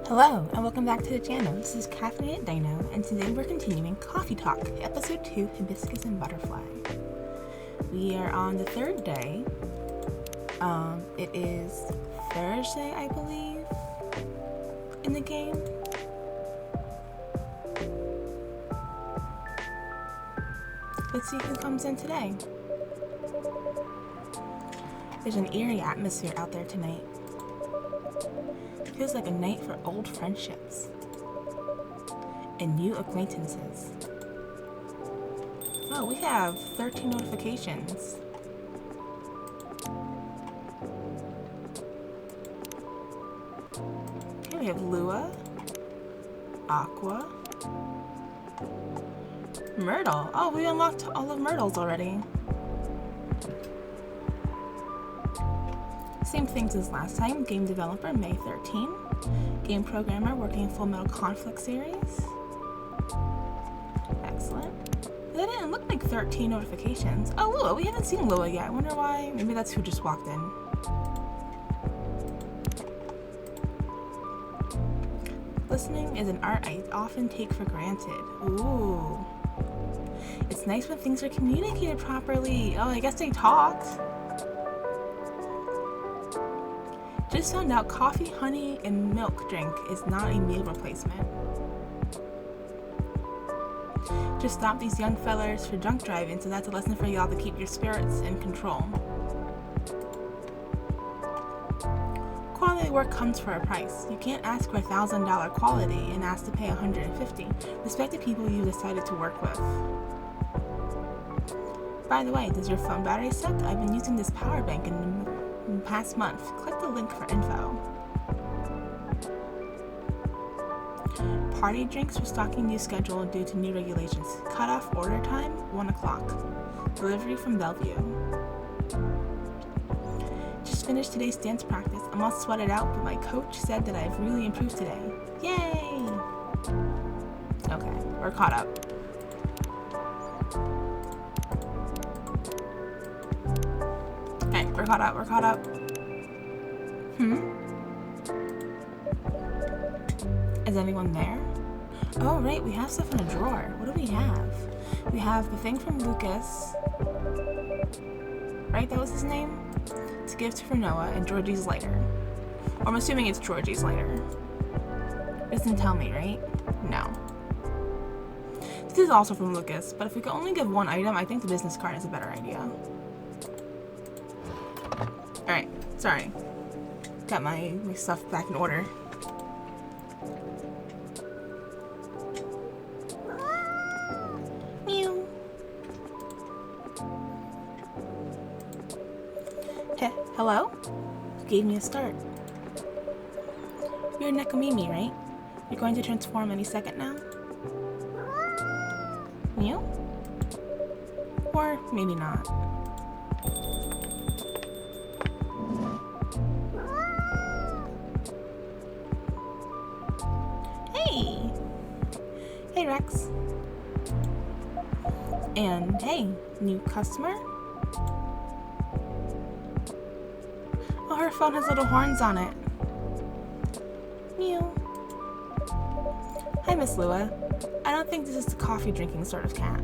Hello, and welcome back to the channel. This is Caffeinated Dino, and today we're continuing Coffee Talk, Episode 2, Hibiscus and Butterfly. We are on the third day. It is Thursday, I believe, in the game. Let's see who comes in today. There's an eerie atmosphere out there tonight. Feels like a night for old friendships and new acquaintances. Oh, we have 13 notifications. Okay, we have Lua, Aqua, Myrtle. Oh, we unlocked all of Myrtle's already. Same things as last time. Game developer, May 13. Game programmer, working Full Metal Conflict series. Excellent. That didn't look like 13 notifications. Oh, Lua. We haven't seen Lua yet. I wonder why. Maybe that's who just walked in. Listening is an art I often take for granted. Ooh. It's nice when things are communicated properly. Oh, I guess they talked. Just found out coffee, honey, and milk drink is not a meal replacement. Just stop these young fellers for drunk driving, so that's a lesson for y'all to keep your spirits in control. Quality work comes for a price. You can't ask for $1,000 quality and ask to pay $150. Respect the people you decided to work with. By the way, does your phone battery suck? I've been using this power bank in the past month. Click the link for info. Party drinks restocking new schedule due to new regulations. Cutoff order time 1 o'clock. Delivery from Bellevue. Just finished today's dance practice. I'm all sweated out, but my coach said that I've really improved today. Yay! Okay, we're caught up. We're caught up. Is anyone there? Oh, right, we have stuff in a drawer. What do we have? We have the thing from Lucas. Right, that was his name? To give to Noah and Georgie's lighter. Or I'm assuming it's Georgie's lighter. It doesn't tell me, right? No. This is also from Lucas, but if we could only give one item, I think the business card is a better idea. Alright, sorry. Got my stuff back in order. Meow. Hello? You gave me a start. You're Nekomimi, right? You're going to transform any second now? Meow? Or maybe not. Hey Rex. And hey, new customer? Oh, her phone has little horns on it. Meow. Hi, Miss Lua. I don't think this is the coffee drinking sort of cat.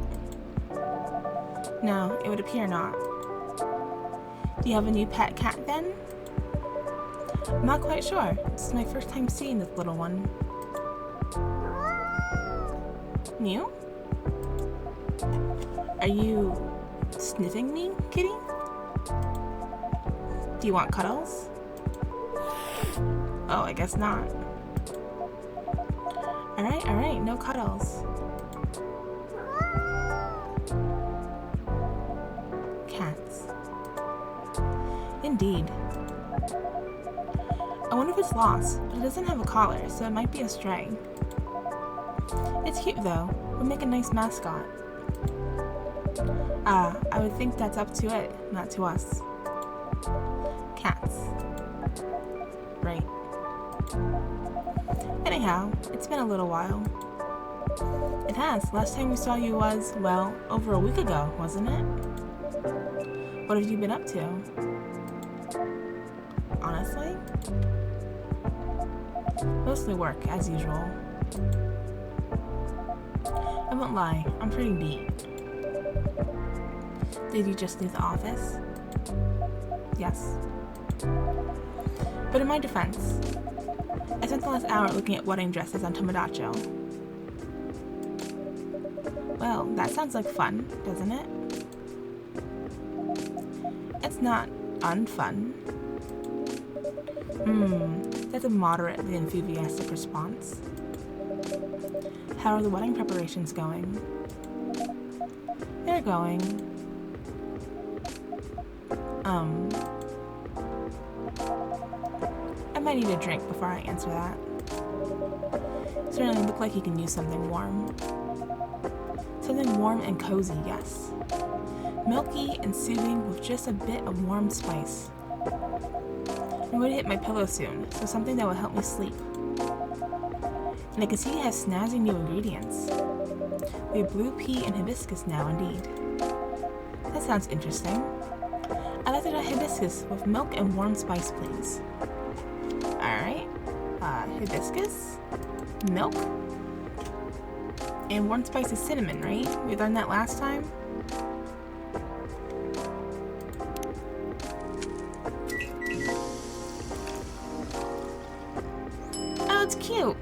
No, it would appear not. Do you have a new pet cat then? I'm not quite sure. This is my first time seeing this little one. Mew? Are you sniffing me, kitty? Do you want cuddles? Oh, I guess not. Alright, no cuddles. Cats. Indeed. I wonder if it's lost, but it doesn't have a collar, so it might be a stray. It's cute though. Would make a nice mascot. I would think that's up to it, not to us. Cats. Right. Anyhow, it's been a little while. It has. Last time we saw you was, well, over a week ago, wasn't it? What have you been up to? Honestly? Mostly work, as usual. I won't lie, I'm pretty beat. Did you just leave the office? Yes. But in my defense, I spent the last hour looking at wedding dresses on Tomodachi. Well, that sounds like fun, doesn't it? It's not unfun. That's a moderately enthusiastic response. How are the wedding preparations going? They're going. I might need a drink before I answer that. Certainly look like you can use something warm. Something warm and cozy, yes. Milky and soothing with just a bit of warm spice. I'm going to hit my pillow soon, so something that will help me sleep. And I can see it has snazzy new ingredients. We have blue pea and hibiscus now, indeed. That sounds interesting. I'd like to try hibiscus with milk and warm spice, please. Alright. Hibiscus, milk, and warm spice is cinnamon, right? We learned that last time? Oh, it's cute!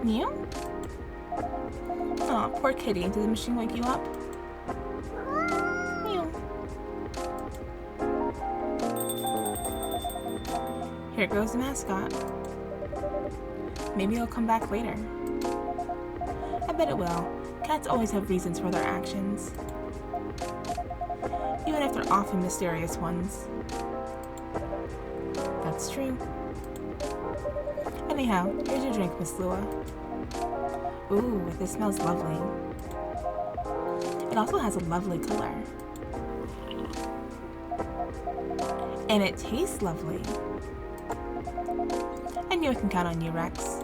Mew? Aw, poor kitty. Did the machine wake you up? Mew. Here goes the mascot. Maybe it'll come back later. I bet it will. Cats always have reasons for their actions. Even if they're often mysterious ones. That's true. Anyhow, here's your drink, Miss Lua. Ooh, this smells lovely. It also has a lovely color. And it tastes lovely. I knew I can count on you, Rex.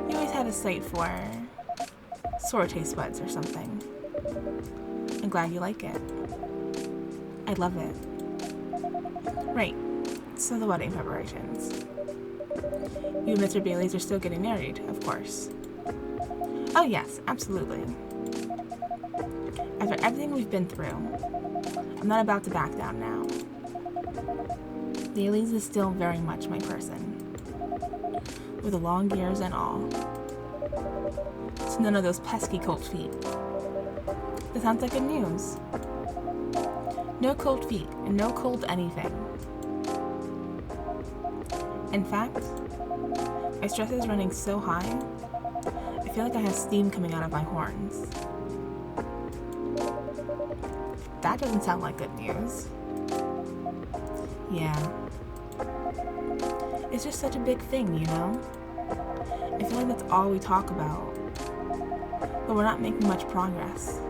You always had a sight for sour taste buds or something. I'm glad you like it. I love it. Right, so the wedding preparations. You and Mr. Bailey's are still getting married, of course. Oh yes, absolutely. After everything we've been through, I'm not about to back down now. Bailey's is still very much my person. With the long years and all. So none of those pesky cold feet. That sounds like good news. No cold feet, and no cold anything. In fact, my stress is running so high, I feel like I have steam coming out of my horns. That doesn't sound like good news. Yeah. It's just such a big thing, you know? I feel like that's all we talk about. But we're not making much progress.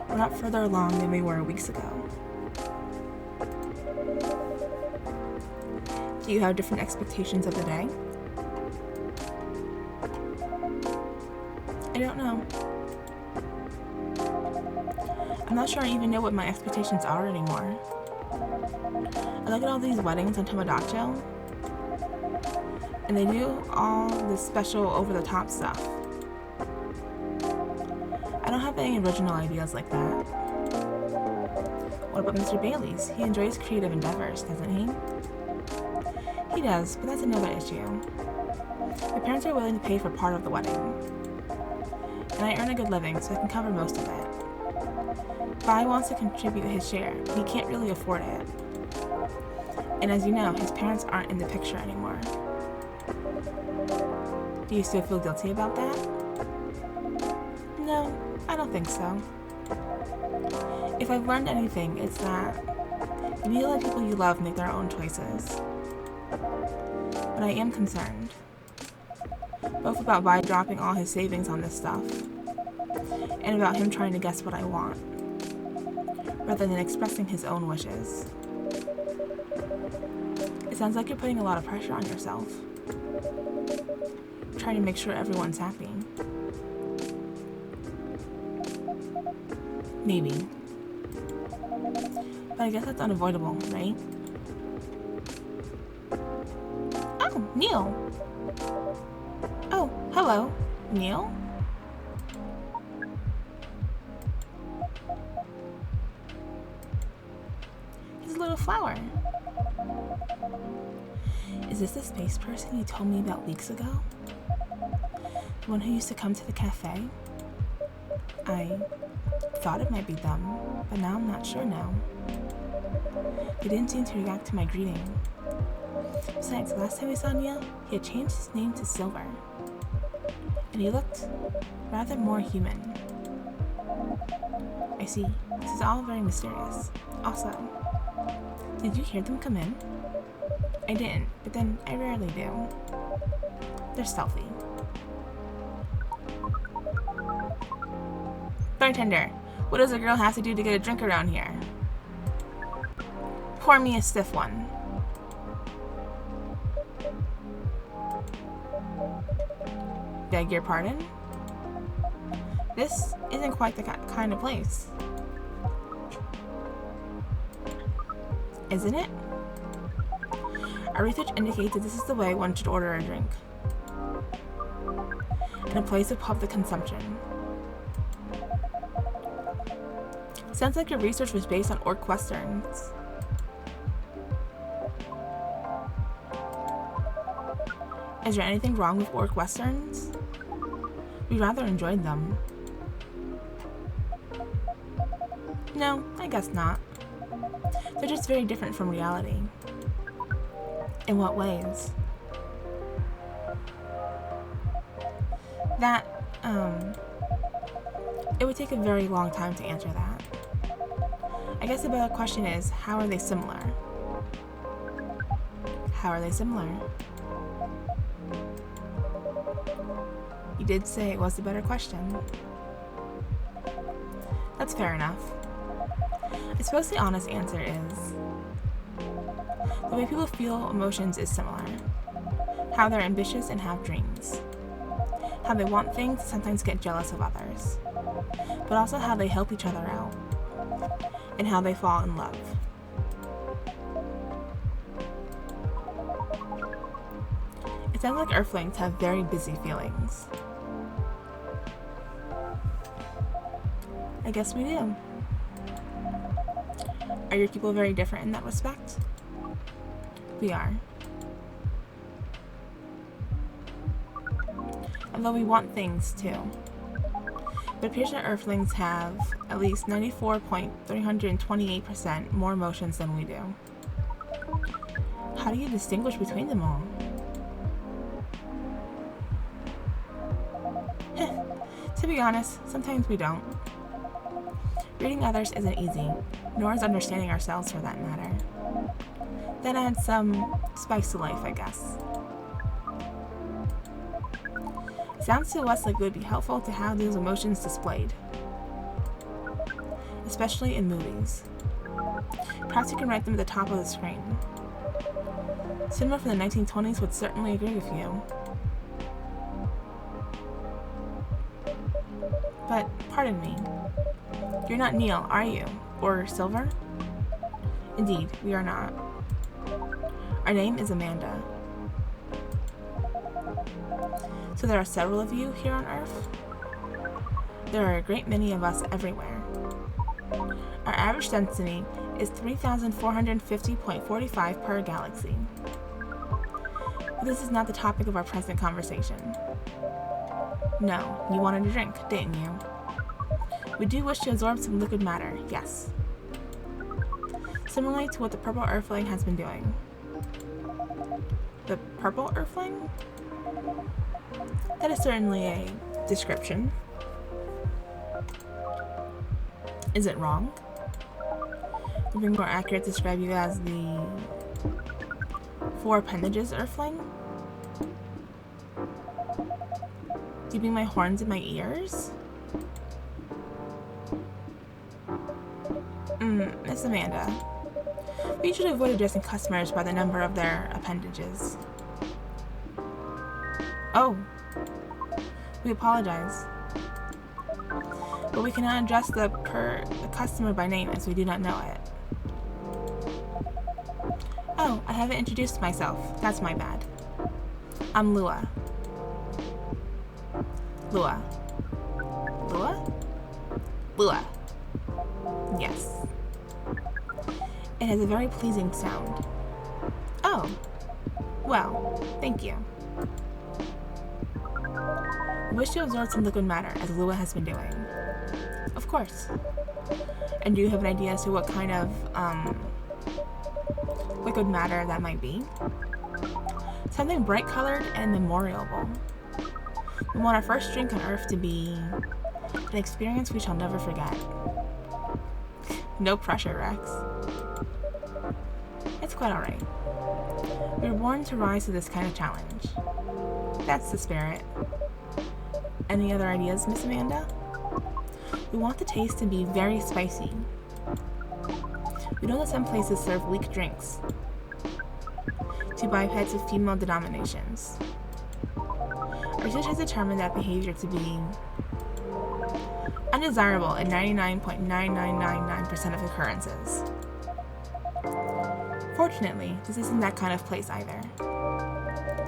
We're not further along than we were weeks ago. Do you have different expectations of the day? I don't know. I'm not sure I even know what my expectations are anymore. I look at all these weddings on Tomodachi, and they do all this special over-the-top stuff. I don't have any original ideas like that. What about Mr. Bailey's? He enjoys creative endeavors, doesn't he? He does, but that's another issue. My parents are willing to pay for part of the wedding. And I earn a good living, so I can cover most of it. Bai wants to contribute his share, but he can't really afford it. And as you know, his parents aren't in the picture anymore. Do you still feel guilty about that? No, I don't think so. If I've learned anything, it's that you need to let people you love make their own choices. But I am concerned. Both about Bai dropping all his savings on this stuff, and about him trying to guess what I want, rather than expressing his own wishes. It sounds like you're putting a lot of pressure on yourself. Trying to make sure everyone's happy. Maybe. But I guess that's unavoidable, right? Oh, Neil. Oh, hello, Neil. He's a little flower. Is this the space person you told me about weeks ago? The one who used to come to the cafe? I thought it might be them, but now I'm not sure now. They didn't seem to react to my greeting. Besides, last time we saw Neil, he had changed his name to Silver, and he looked rather more human. I see. This is all very mysterious. Also, did you hear them come in? I didn't, but then I rarely do. They're stealthy. Bartender, what does a girl have to do to get a drink around here? Pour me a stiff one. Beg your pardon? This isn't quite the kind of place. Isn't it? Our research indicates that this is the way one should order a drink. In a place of public consumption. Sounds like your research was based on orc westerns. Is there anything wrong with orc westerns? We rather enjoyed them. No, I guess not. They're just very different from reality. In what ways? That, it would take a very long time to answer that. I guess the better question is, how are they similar? How are they similar? You did say it was the better question. That's fair enough. I suppose the honest answer is the way people feel emotions is similar. How they're ambitious and have dreams. How they want things and sometimes get jealous of others. But also how they help each other out. And how they fall in love. It sounds like Earthlings have very busy feelings. I guess we do. Are your people very different in that respect? We are. Although we want things too. It appears that Earthlings have at least 94.328% more emotions than we do. How do you distinguish between them all? To be honest, sometimes we don't. Reading others isn't easy, nor is understanding ourselves for that matter. That adds some spice to life, I guess. Sounds to us like it would be helpful to have those emotions displayed, especially in movies. Perhaps you can write them at the top of the screen. Cinema from the 1920s would certainly agree with you. But, pardon me, you're not Neil, are you? Or Silver? Indeed, we are not. Our name is Amanda. So there are several of you here on Earth? There are a great many of us everywhere. Our average density is 3,450.45 per galaxy. But this is not the topic of our present conversation. No, you wanted a drink, didn't you? We do wish to absorb some liquid matter, yes. Similarly to what the purple Earthling has been doing. The purple Earthling? That is certainly a description. Is it wrong? Would it be more accurate to describe you as the four appendages Earthling? Do you mean my horns and my ears? Miss Amanda. We usually avoid addressing customers by the number of their appendages. Oh. We apologize. But we cannot address the customer by name as we do not know it. Oh, I haven't introduced myself. That's my bad. I'm Lua. Lua. Lua? Lua. Yes. It has a very pleasing sound. Oh. Well, thank you. I wish to absorb some liquid matter, as Lua has been doing. Of course. And do you have an idea as to what kind of, liquid matter that might be? Something bright-colored and memorable. We want our first drink on Earth to be an experience we shall never forget. No pressure, Rex. It's quite alright. We were born to rise to this kind of challenge. That's the spirit. Any other ideas, Miss Amanda? We want the taste to be very spicy. We know that some places serve weak drinks to bipeds of female denominations. Our research has determined that behavior to be undesirable in 99.9999% of occurrences. Fortunately, this isn't that kind of place either.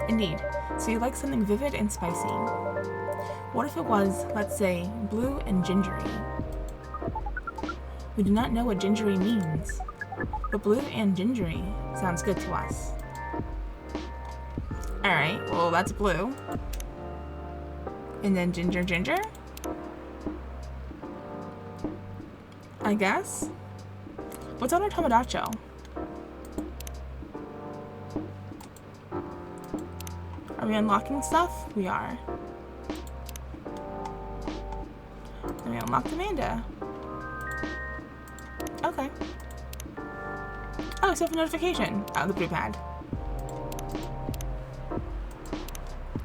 Indeed, so you like something vivid and spicy. What if it was, let's say, blue and gingery? We do not know what gingery means, but blue and gingery sounds good to us. Alright, well that's blue. And then ginger? I guess? What's on our Tomodacho? Are we unlocking stuff? We are. Then we unlocked Amanda. Okay. Oh, it's a notification. Oh, the blue pad.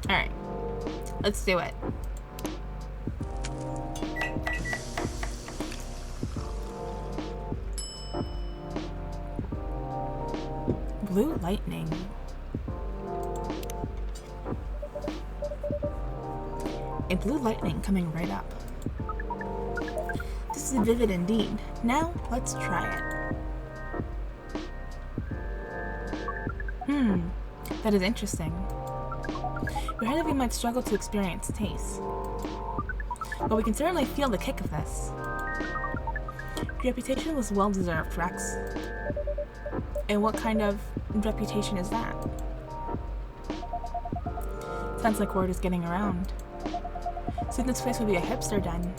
Alright. Let's do it. Blue lightning. A blue lightning coming right up. This is vivid indeed. Now, let's try it. That is interesting. We heard that we might struggle to experience taste, but we can certainly feel the kick of this. Your reputation was well deserved, Rex. And what kind of reputation is that? Sounds like word is getting around. Soon this place will be a hipster den.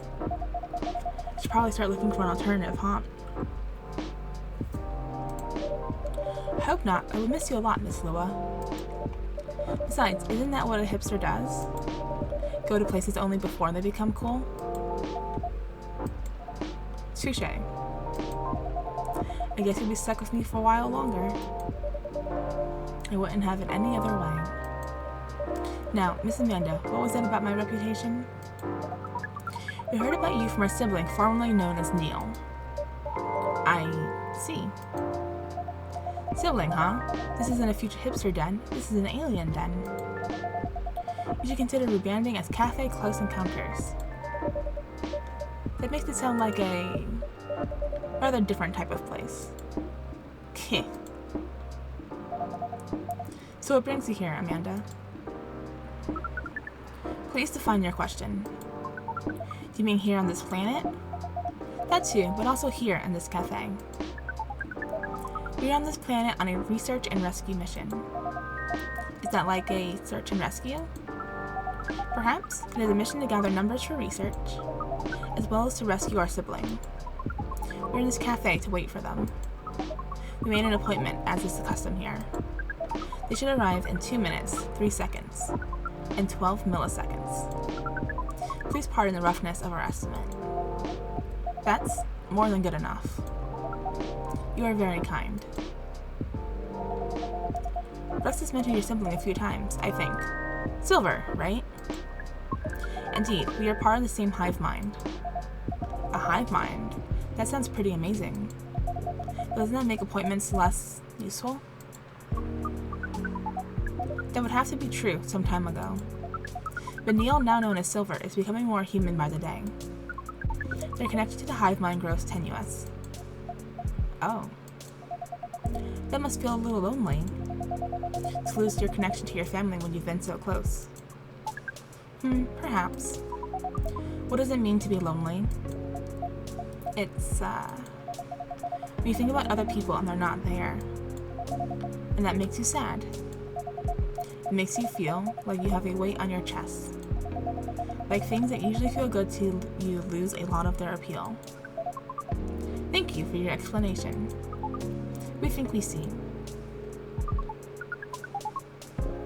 Should probably start looking for an alternative haunt. I hope not. I would miss you a lot, Miss Lua. Besides, isn't that what a hipster does? Go to places only before they become cool? Touché. I guess you'll be stuck with me for a while longer. I wouldn't have it any other way. Now, Miss Amanda, what was that about my reputation? We heard about you from our sibling formerly known as Neil. I see. Sibling, huh? This isn't a future hipster den, this is an alien den. You should consider rebranding as Cafe Close Encounters. That makes it sound like a rather different type of place. Heh. So what brings you here, Amanda? Please define your question. Do you mean here on this planet? That too, but also here in this cafe. We are on this planet on a research and rescue mission. Is that like a search and rescue? Perhaps it is a mission to gather numbers for research, as well as to rescue our sibling. We're in this cafe to wait for them. We made an appointment, as is the custom here. They should arrive in 2 minutes, 3 seconds, and 12 milliseconds. Please pardon the roughness of our estimate. That's more than good enough. You are very kind. Rex has mentioned your sibling a few times, I think. Silver, right? Indeed, we are part of the same hive mind. A hive mind? That sounds pretty amazing. Doesn't that make appointments less useful? That would have to be true some time ago. But Neil, now known as Silver, is becoming more human by the day. Their connection to the hive mind grows tenuous. Oh. That must feel a little lonely, to lose your connection to your family when you've been so close. Perhaps. What does it mean to be lonely? It's, when you think about other people and they're not there, and that makes you sad. It makes you feel like you have a weight on your chest. Like things that usually feel good to you lose a lot of their appeal. Thank you for your explanation. We think we see.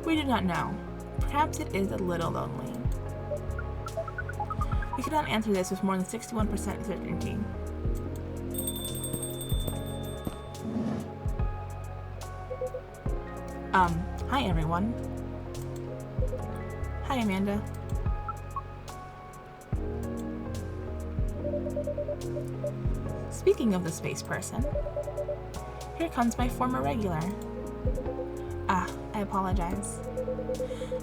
We do not know. Perhaps it is a little lonely. We cannot answer this with more than 61% certainty. Hi everyone. Hi Amanda. Speaking of the space person, here comes my former regular. I apologize.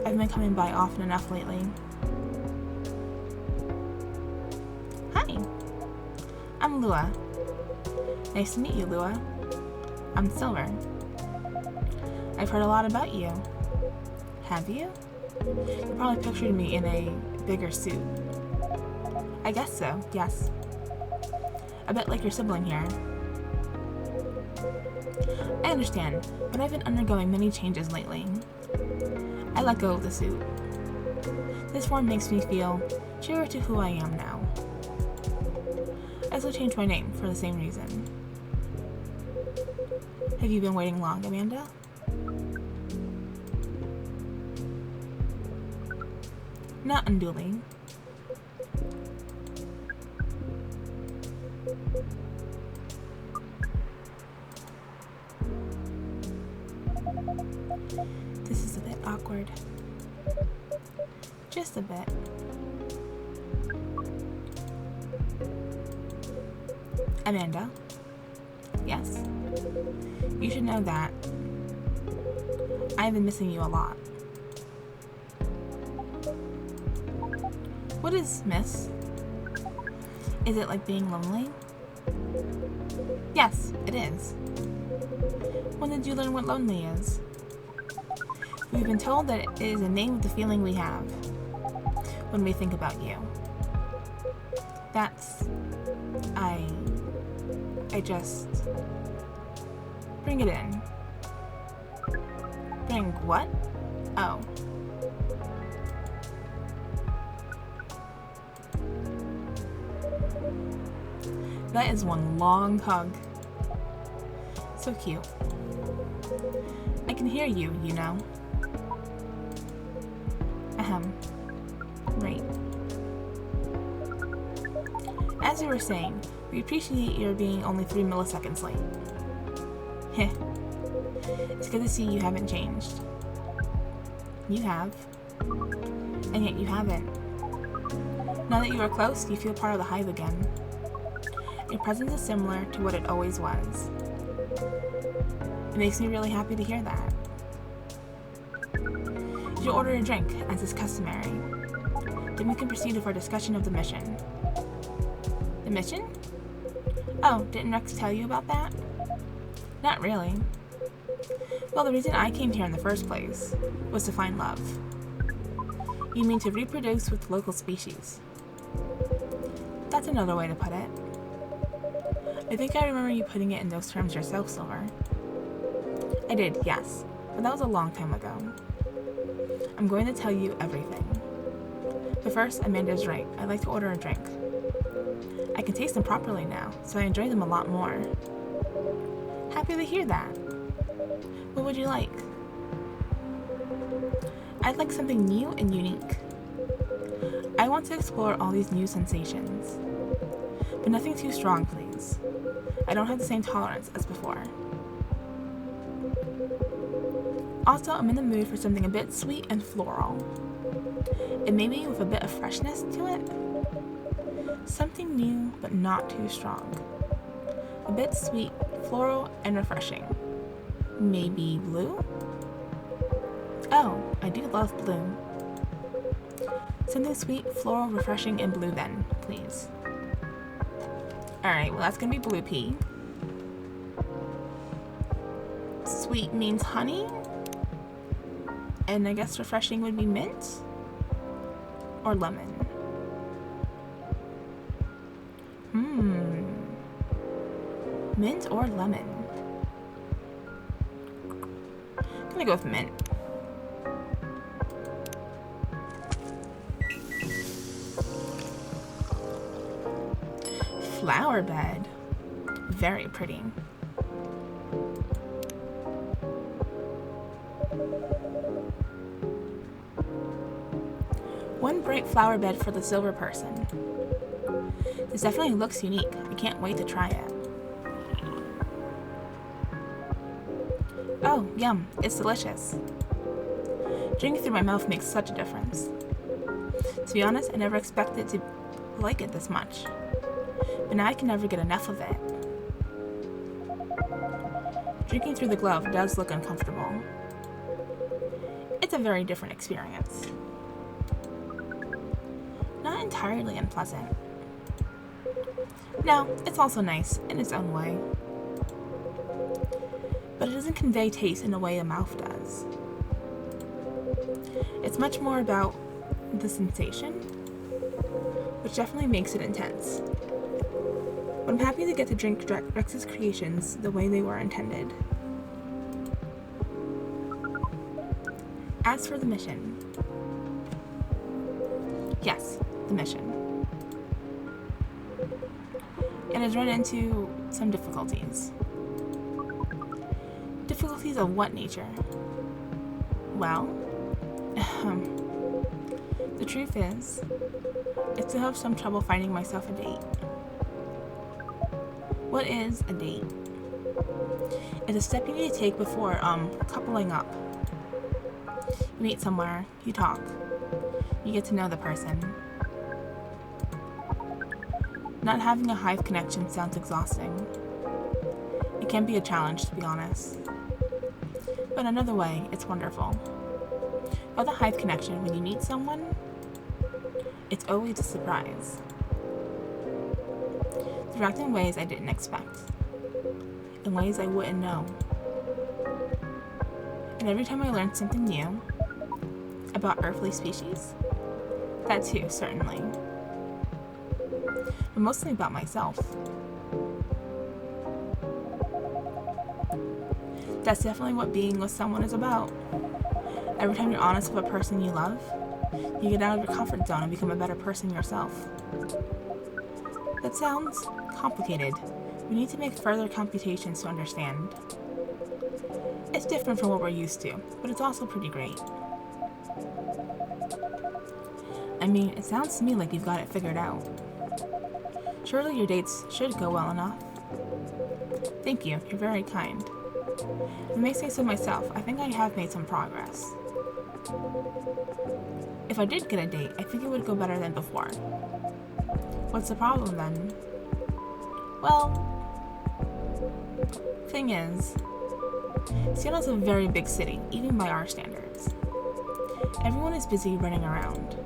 I've been coming by often enough lately. Hi, I'm Lua. Nice to meet you, Lua. I'm Silver. I've heard a lot about you. Have you? You probably pictured me in a bigger suit. I guess so, yes. A bit like your sibling here. I understand, but I've been undergoing many changes lately. I let go of the suit. This form makes me feel truer to who I am now. I also changed my name for the same reason. Have you been waiting long, Amanda? Not unduly. This is a bit awkward. Just a bit. Amanda? Yes. You should know that I've been missing you a lot. What is miss? Is it like being lonely? Yes, it is. When did you learn what lonely is? We've been told that it is a name of the feeling we have when we think about you. That's... I just... Bring it in. Bring what? Oh. That is one long hug. So cute. I can hear you, you know. Ahem. Right. As you were saying, we appreciate your being only 3 milliseconds late. Heh. It's good to see you haven't changed. You have. And yet you haven't. Now that you are close, you feel part of the hive again. Your presence is similar to what it always was. It makes me really happy to hear that. You order a drink, as is customary. Then we can proceed with our discussion of the mission. The mission? Oh, didn't Rex tell you about that? Not really. Well, the reason I came here in the first place was to find love. You mean to reproduce with local species. That's another way to put it. I think I remember you putting it in those terms yourself, Silver. I did, yes, but that was a long time ago. I'm going to tell you everything. But first, Amanda's right. I'd like to order a drink. I can taste them properly now, so I enjoy them a lot more. Happy to hear that. What would you like? I'd like something new and unique. I want to explore all these new sensations. But nothing too strong, please. I don't have the same tolerance as before. Also, I'm in the mood for something a bit sweet and floral. And maybe with a bit of freshness to it. Something new, but not too strong. A bit sweet, floral, and refreshing. Maybe blue? Oh, I do love blue. Something sweet, floral, refreshing, and blue then, please. Alright, well that's gonna be blue pea. Sweet means honey. And I guess refreshing would be mint or lemon. Mint or lemon? I'm gonna go with mint. Flower bed. Very pretty. One bright flower bed for the silver person. This definitely looks unique. I can't wait to try it. Oh, yum. It's delicious. Drinking through my mouth makes such a difference. To be honest, I never expected to like it this much. But now I can never get enough of it. Drinking through the glove does look uncomfortable. It's a very different experience. Not entirely unpleasant. No, it's also nice in its own way. But it doesn't convey taste in a way a mouth does. It's much more about the sensation, which definitely makes it intense. But I'm happy to get to drink Rex's creations the way they were intended. As for the mission. Yes, the mission. It has run into some difficulties. Difficulties of what nature? Well, the truth is, I still have some trouble finding myself a date. What is a date? It's a step you need to take before coupling up. You meet somewhere, you talk, you get to know the person. Not having a hive connection sounds exhausting. It can be a challenge, to be honest. But in another way, it's wonderful. About the hive connection, when you meet someone, it's always a surprise. They react in ways I didn't expect, in ways I wouldn't know. And every time I learn something new about earthly species, that too, certainly. But mostly about myself. That's definitely what being with someone is about. Every time you're honest with a person you love, you get out of your comfort zone and become a better person yourself. That sounds complicated. We need to make further computations to understand. It's different from what we're used to, but it's also pretty great. I mean, it sounds to me like you've got it figured out. Surely your dates should go well enough. Thank you, you're very kind. I may say so myself, I think I have made some progress. If I did get a date, I think it would go better than before. What's the problem then? Well, thing is, Seattle's a very big city, even by our standards. Everyone is busy running around.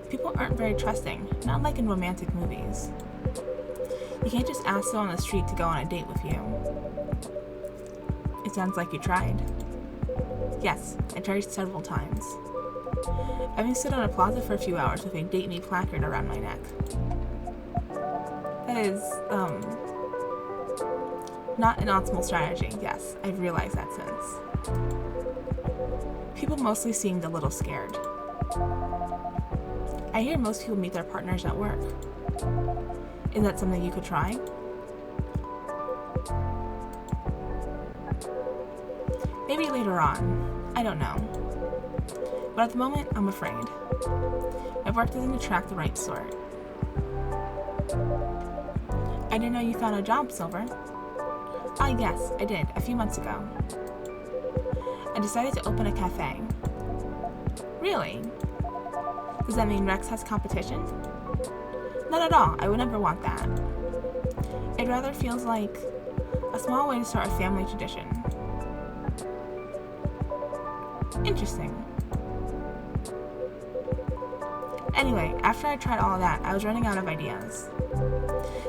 People aren't very trusting, not like in romantic movies. You can't just ask someone on the street to go on a date with you. It sounds like you tried. Yes, I tried several times. Having stood on a plaza for a few hours with a date me placard around my neck. That is, not an optimal strategy, yes, I've realized that since. People mostly seemed a little scared. I hear most people meet their partners at work. Is that something you could try? Maybe later on. I don't know. But at the moment, I'm afraid. My work doesn't attract the right sort. I didn't know you found a job, Silver. Ah, yes, I did, a few months ago. I decided to open a cafe. Really? Does that mean Rex has competition? Not at all, I would never want that. It rather feels like a small way to start a family tradition. Interesting. Anyway, after I tried all of that, I was running out of ideas.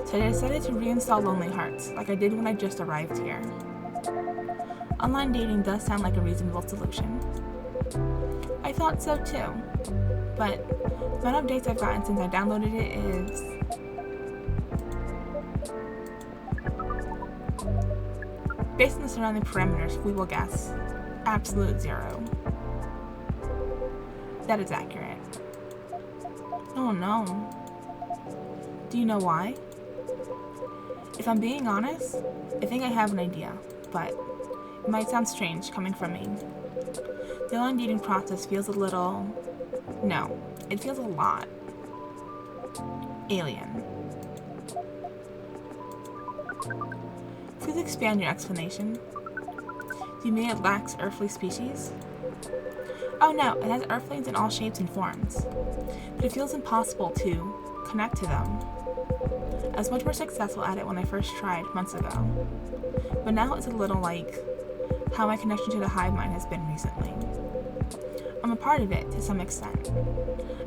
So I decided to reinstall Lonely Hearts, like I did when I just arrived here. Online dating does sound like a reasonable solution. I thought so too, but the amount of dates I've gotten since I downloaded it is... Based on the surrounding parameters, we will guess absolute 0. That is accurate. Oh no. Do you know why? If I'm being honest, I think I have an idea, but it might sound strange coming from me. The online dating process feels a little... No, it feels a lot alien. Please expand your explanation. Do you mean it lacks earthly species? Oh no, it has earthlings in all shapes and forms, but it feels impossible to connect to them. I was much more successful at it when I first tried months ago, but now it's a little like how my connection to the hive mind has been recently. I'm a part of it to some extent.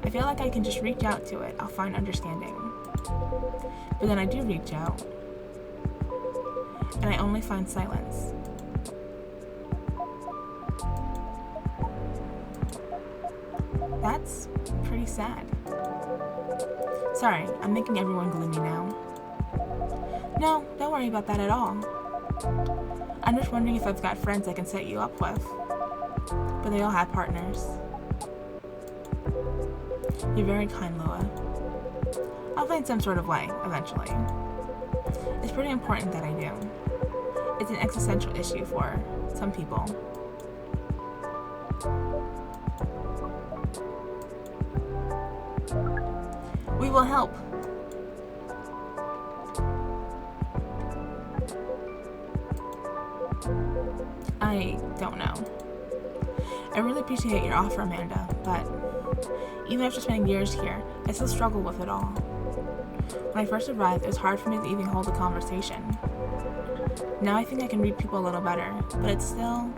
I feel like I can just reach out to it, I'll find understanding. But then I do reach out, and I only find silence. That's pretty sad. Sorry, I'm making everyone gloomy now. No, don't worry about that at all. I'm just wondering if I've got friends I can set you up with. But they all have partners. You're very kind, Lua. I'll find some sort of way, eventually. It's pretty important that I do. It's an existential issue for some people. We will help. I don't know. I really appreciate your offer, Amanda, but even after spending years here, I still struggle with it all. When I first arrived, it was hard for me to even hold a conversation. Now I think I can read people a little better, but it's still...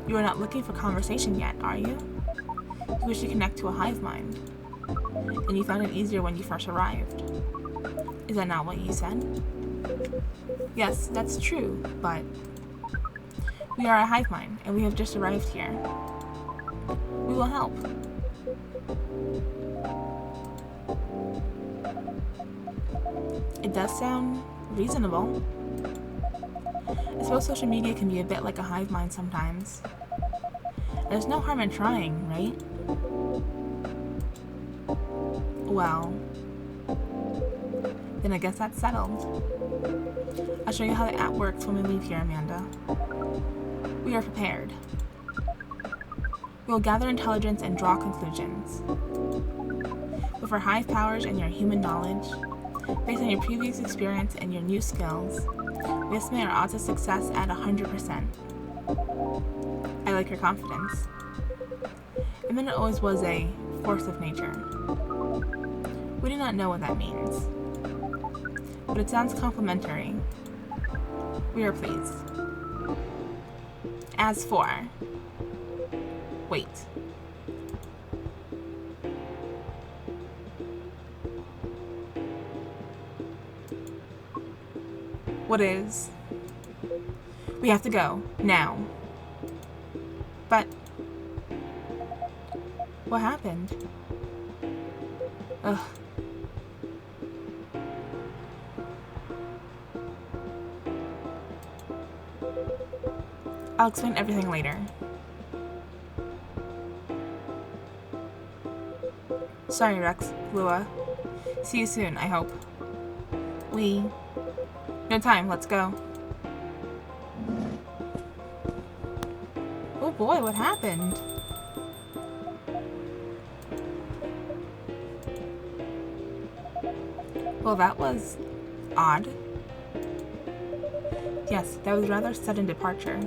You are not looking for conversation yet, are you? You wish to connect to a hive mind, and you found it easier when you first arrived. Is that not what you said? Yes, that's true, but we are a hive mind, and we have just arrived here. We will help. It does sound reasonable. I suppose social media can be a bit like a hive mind sometimes. There's no harm in trying, right? Well, then I guess that's settled. I'll show you how the app works when we leave here, Amanda. We are prepared. We will gather intelligence and draw conclusions. With our hive powers and your human knowledge, based on your previous experience and your new skills, we estimate our odds of success at 100%. I like your confidence. Amanda always was a force of nature. We do not know what that means, but it sounds complimentary. We are pleased. As for... Wait. What is? We have to go, now. But... What happened? Ugh. I'll explain everything later. Sorry, Rex, Lua. See you soon, I hope. No time, let's go. Oh boy, what happened? Well, that was odd. Yes, that was a rather sudden departure.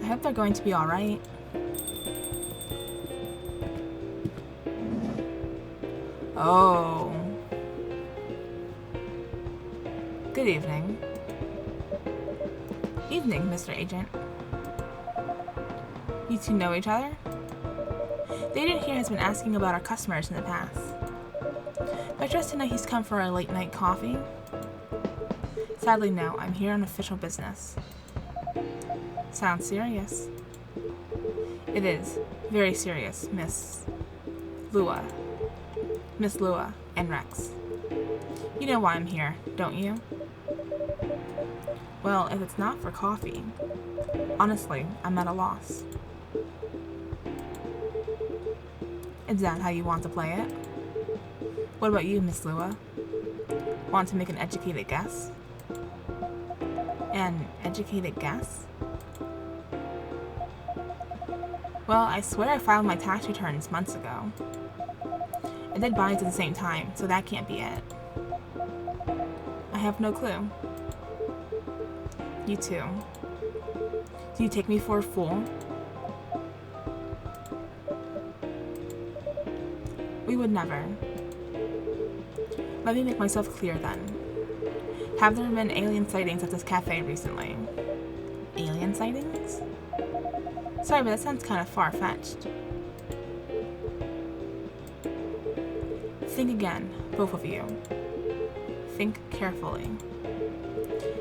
I hope they're going to be alright. Oh. Good evening. Evening, Mr. Agent. You two know each other? The agent here has been asking about our customers in the past. I trust tonight he's come for a late night coffee. Sadly, no. I'm here on official business. Sounds serious. It is. Very serious, Miss Lua. Miss Lua and Rex. You know why I'm here, don't you? Well, if it's not for coffee, honestly, I'm at a loss. Is that how you want to play it? What about you, Miss Lua? Want to make an educated guess? An educated guess? Well, I swear I filed my tax returns months ago. I did buys at the same time, so that can't be it. I have no clue. You too. Do you take me for a fool? We would never. Let me make myself clear then. Have there been alien sightings at this cafe recently? Alien sightings? Sorry, but that sounds kind of far-fetched. Think again, both of you. Think carefully.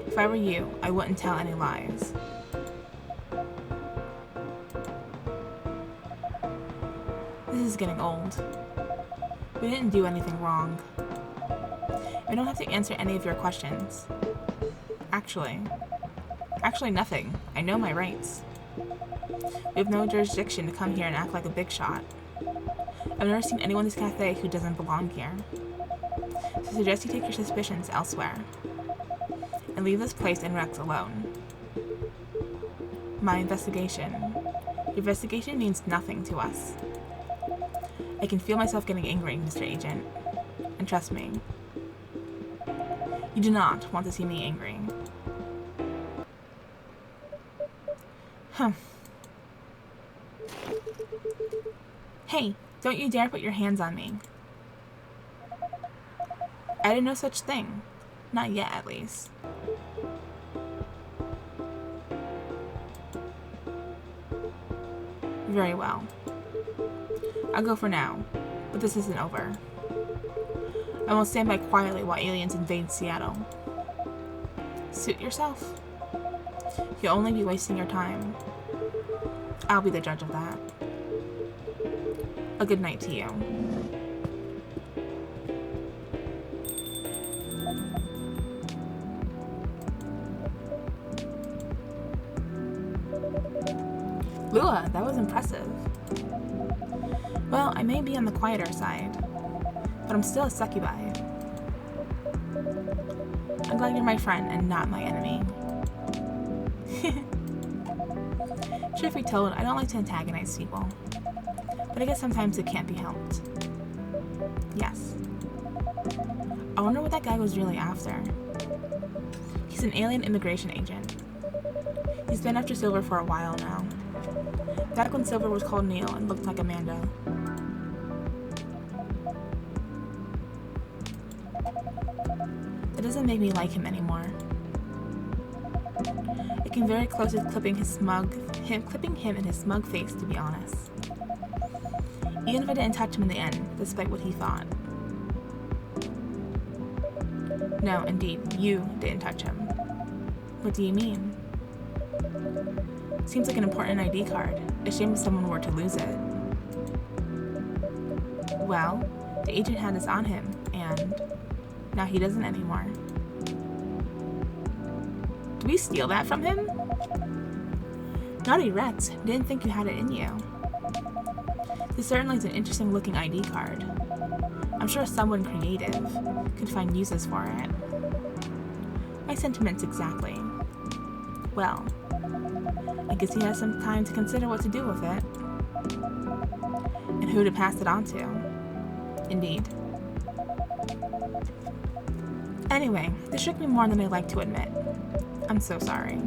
If I were you, I wouldn't tell any lies. This is getting old. We didn't do anything wrong. I don't have to answer any of your questions. Actually nothing. I know my rights. We have no jurisdiction to come here and act like a big shot. I've never seen anyone in this cafe who doesn't belong here. So I suggest you take your suspicions elsewhere. And leave this place and Rex alone. My investigation. Your investigation means nothing to us. I can feel myself getting angry, Mr. Agent. And trust me, you do not want to see me angry. Hey, don't you dare put your hands on me. I did no such thing. Not yet, at least. Very well. I'll go for now, but this isn't over. I won't stand by quietly while aliens invade Seattle. Suit yourself. You'll only be wasting your time. I'll be the judge of that. A good night to you. Lua, that was impressive. Well, I may be on the quieter side, but I'm still a succubi. I'm glad you're my friend and not my enemy. Truth be told, I don't like to antagonize people, but I guess sometimes it can't be helped. Yes. I wonder what that guy was really after. He's an alien immigration agent. He's been after Silver for a while now. Back when Silver was called Neil and looked like Amanda. That doesn't make me like him anymore. I came very close to clipping him in his smug face, to be honest. Even if I didn't touch him in the end, despite what he thought. No, indeed, you didn't touch him. What do you mean? Seems like an important ID card. A shame if someone were to lose it. Well, the agent had this on him, and now he doesn't anymore. Did we steal that from him? Naughty Rex, didn't think you had it in you. This certainly is an interesting looking ID card. I'm sure someone creative could find uses for it. My sentiments exactly. Well, I guess he has some time to consider what to do with it. And who to pass it on to. Indeed. Anyway, this shook me more than I like to admit. I'm so sorry.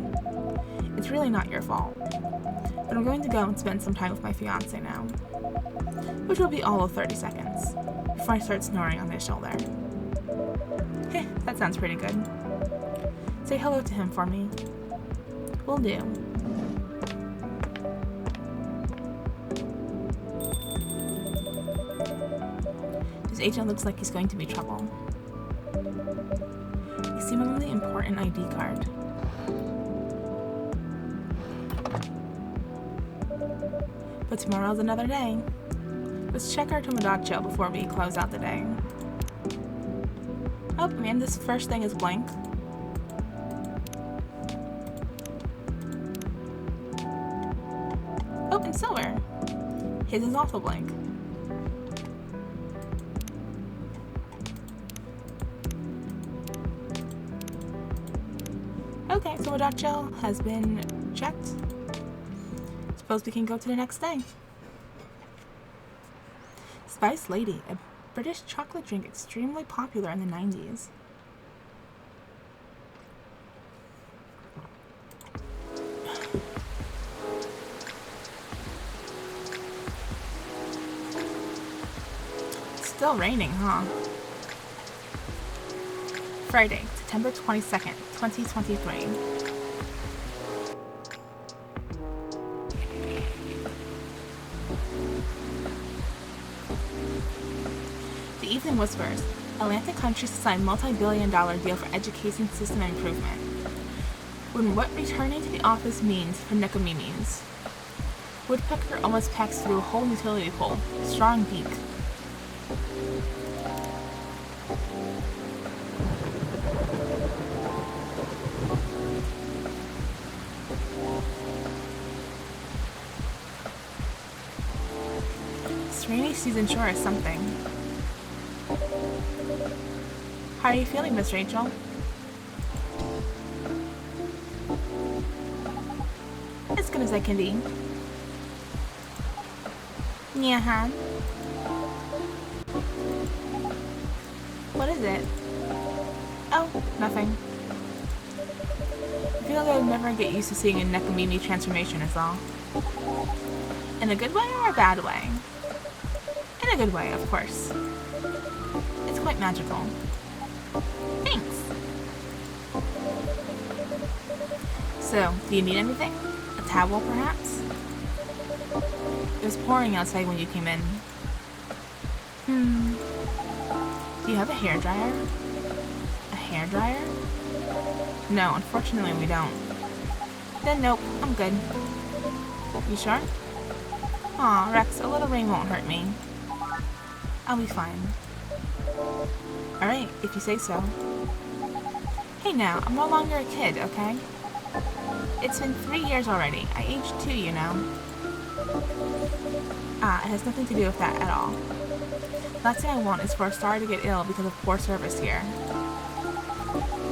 It's really not your fault. But I'm going to go and spend some time with my fiancé now. Which will be all of 30 seconds, before I start snoring on his shoulder. Heh, that sounds pretty good. Say hello to him for me. Will do. This agent looks like he's going to be trouble. He seems extremely important ID card. But tomorrow's another day. Let's check our Tomodachi before we close out the day. Oh man, this first thing is blank. Oh, and silver. His is also blank. Okay, so Tomodachi has been checked. Suppose we can go to the next day. Spice Lady, a British chocolate drink extremely popular in the 90s. Still raining, huh? Friday, September 22nd, 2023. The Evening Whispers. Atlantic countries sign multi-billion-dollar deal for education system improvement. When what returning to the office means for Nekomimis. Woodpecker almost packs through a whole utility pole. Strong beak. Rainy season sure is something. How are you feeling, Miss Rachel? As good as I can be. Yeah, huh? What is it? Oh, nothing. I feel like I would never get used to seeing a Nekomimi transformation is all. In a good way or a bad way? In a good way, of course. It's quite magical. Thanks! So, do you need anything? A towel, perhaps? It was pouring outside when you came in. Do you have a hairdryer? A hairdryer? No, unfortunately we don't. Then nope, I'm good. You sure? Aw, Rex, a little rain won't hurt me. I'll be fine. Alright, if you say so. Hey now, I'm no longer a kid, okay? It's been 3 years already. I aged too, you know. Ah, it has nothing to do with that at all. Last thing I want is for a star to get ill because of poor service here.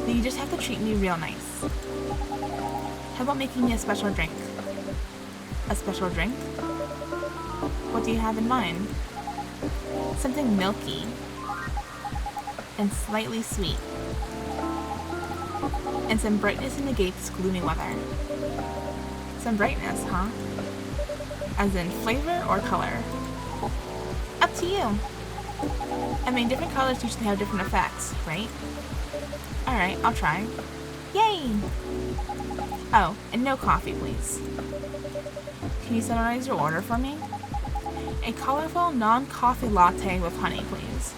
But you just have to treat me real nice. How about making me a special drink? A special drink? What do you have in mind? Something milky and slightly sweet, and some brightness to negate this gloomy weather. Some brightness, huh? As in flavor or color? Up to you. I mean, different colors usually have different effects, right? Alright, I'll try. Yay! Oh, and no coffee, please. Can you summarize your order for me? A colorful, non-coffee latte with honey, please.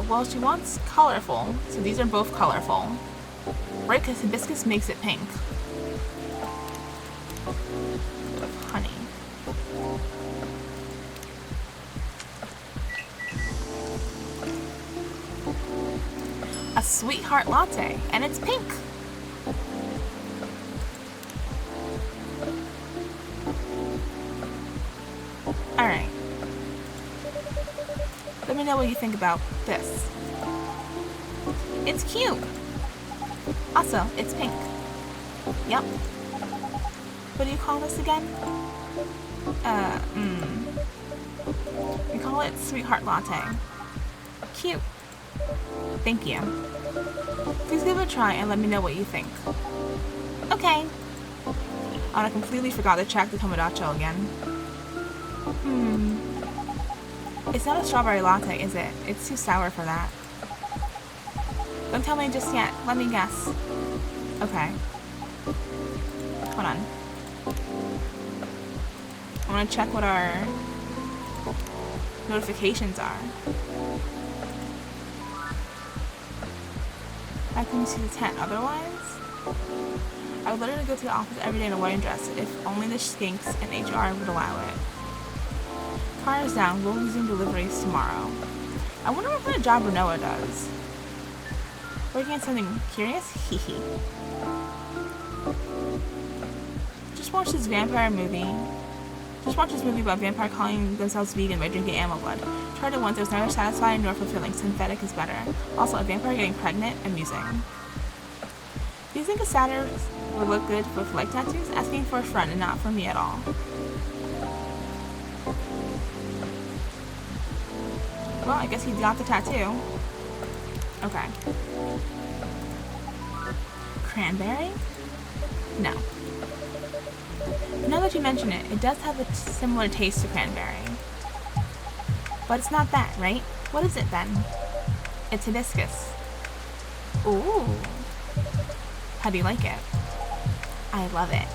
Well, she wants colorful, so these are both colorful. Right, because Hibiscus makes it pink. With honey. A sweetheart latte, and it's pink. Alright. Let me know what you think about this. It's cute. Also, it's pink. Yep. What do you call this again? We call it Sweetheart Latte. Cute. Thank you. Please give it a try and let me know what you think. Okay. Oh, and I completely forgot to check the Tomodachi again. It's not a strawberry latte, is it? It's too sour for that. Don't tell me just yet. Let me guess. Okay. Hold on. I want to check what our notifications are. I couldn't see the tent otherwise. I would literally go to the office every day in a wedding dress if only the skinks and HR would allow it. Car is down. We'll resume deliveries tomorrow. I wonder what kind of job Renoa does. Working on something curious? Hee hee. Just watched this movie about vampire calling themselves vegan by drinking animal blood. Tried it once, it was neither satisfying nor fulfilling. Synthetic is better. Also, a vampire getting pregnant, amusing. Do you think a satyr would look good with leg tattoos? Asking for a friend and not for me at all. Well, I guess he got the tattoo. Okay. Cranberry? No. Now that you mention it, it does have a similar taste to cranberry. But it's not that, right? What is it then? It's hibiscus. Ooh. How do you like it? I love it.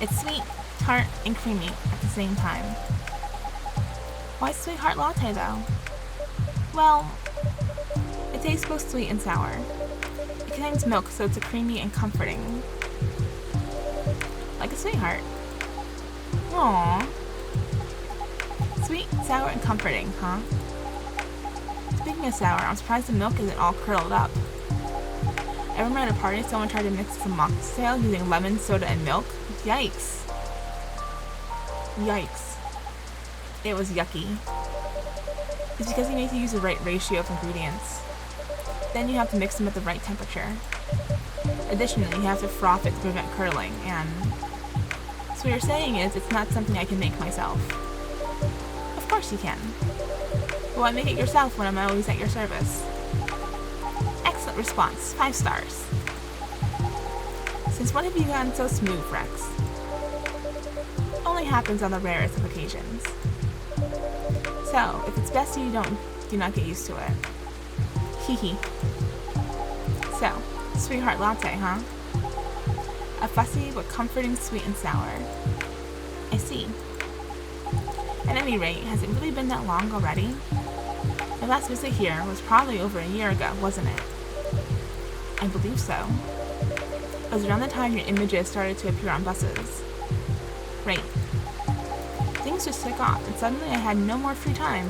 It's sweet, tart, and creamy at the same time. Why sweetheart latte though? Well, it tastes both sweet and sour. It contains milk, so it's creamy and comforting. Like a sweetheart. Aww. Sweet, sour, and comforting, huh? Speaking of sour, I'm surprised the milk isn't all curled up. I remember at a party someone tried to mix some mocktail using lemon, soda, and milk. Yikes. Yikes. It was yucky. It's because you need to use the right ratio of ingredients. Then you have to mix them at the right temperature. Additionally, you have to froth it to prevent curling, and... So what you're saying is, it's not something I can make myself. Of course you can. But why make it yourself when I'm always at your service? Excellent response. 5 stars. Since when have you gotten so smooth, Rex? Only happens on the rarest of occasions. So, if it's best you do not get used to it. Hee hee. So, sweetheart latte, huh? A fussy but comforting sweet and sour. I see. At any rate, has it really been that long already? My last visit here was probably over a year ago, wasn't it? I believe so. It was around the time your images started to appear on buses. Right. Things just took off, and suddenly I had no more free time.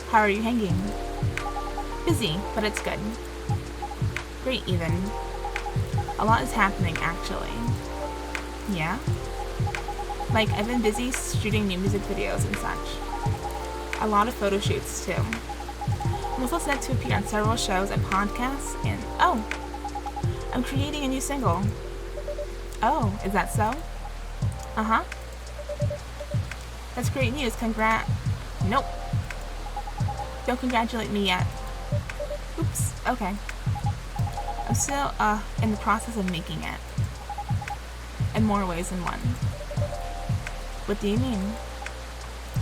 How are you hanging? Busy, but it's good. Great, even. A lot is happening, actually. Yeah? Like, I've been busy shooting new music videos and such. A lot of photo shoots, too. I'm also set to appear on several shows and podcasts, and oh! I'm creating a new single. Oh, is that so? Uh-huh. That's great news, Nope. Don't congratulate me yet. Oops, okay. I'm still, in the process of making it. In more ways than one. What do you mean?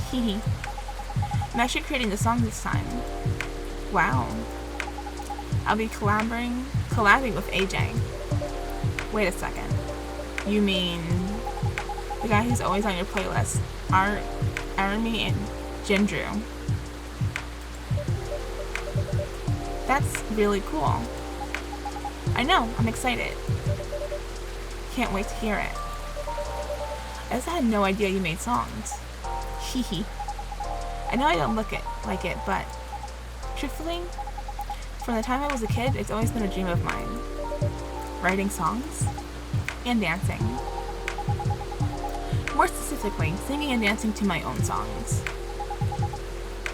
Hee hee. I'm actually creating the song this time. Wow. I'll be collabing with AJ. Wait a second. You mean the guy who's always on your playlist, Army and Jindru. That's really cool. I know, I'm excited. Can't wait to hear it. I just had no idea you made songs. Hee hee. I know I don't look like it, but truthfully, from the time I was a kid, it's always been a dream of mine. Writing songs and dancing. More specifically, singing and dancing to my own songs.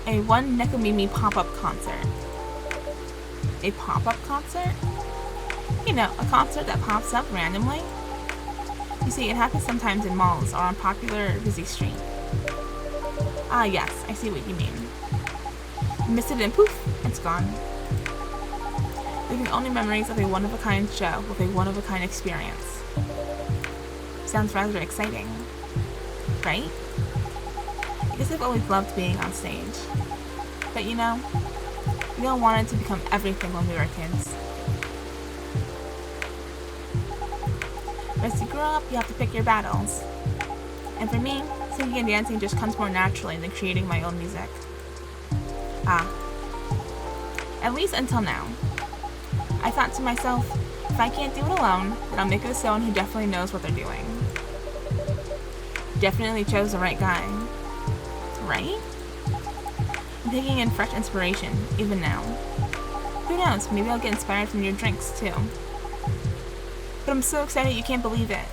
A one Nekomimi pop-up concert. A pop-up concert? You know, a concert that pops up randomly. You see, it happens sometimes in malls or on popular busy street. Ah yes, I see what you mean. You miss it and poof, it's gone. Leaving only memories of a one-of-a-kind show with a one-of-a-kind experience. Sounds rather exciting. Right? I guess I've always loved being on stage. But you know, we all wanted to become everything when we were kids. But as you grow up, you have to pick your battles. And for me, Singing and dancing just comes more naturally than creating my own music. Ah. At least until now. I thought to myself, if I can't do it alone, then I'll make it with someone who definitely knows what they're doing. Definitely chose the right guy. Right? I'm taking in fresh inspiration, even now. Who knows, maybe I'll get inspired from your drinks, too. But I'm so excited you can't believe it.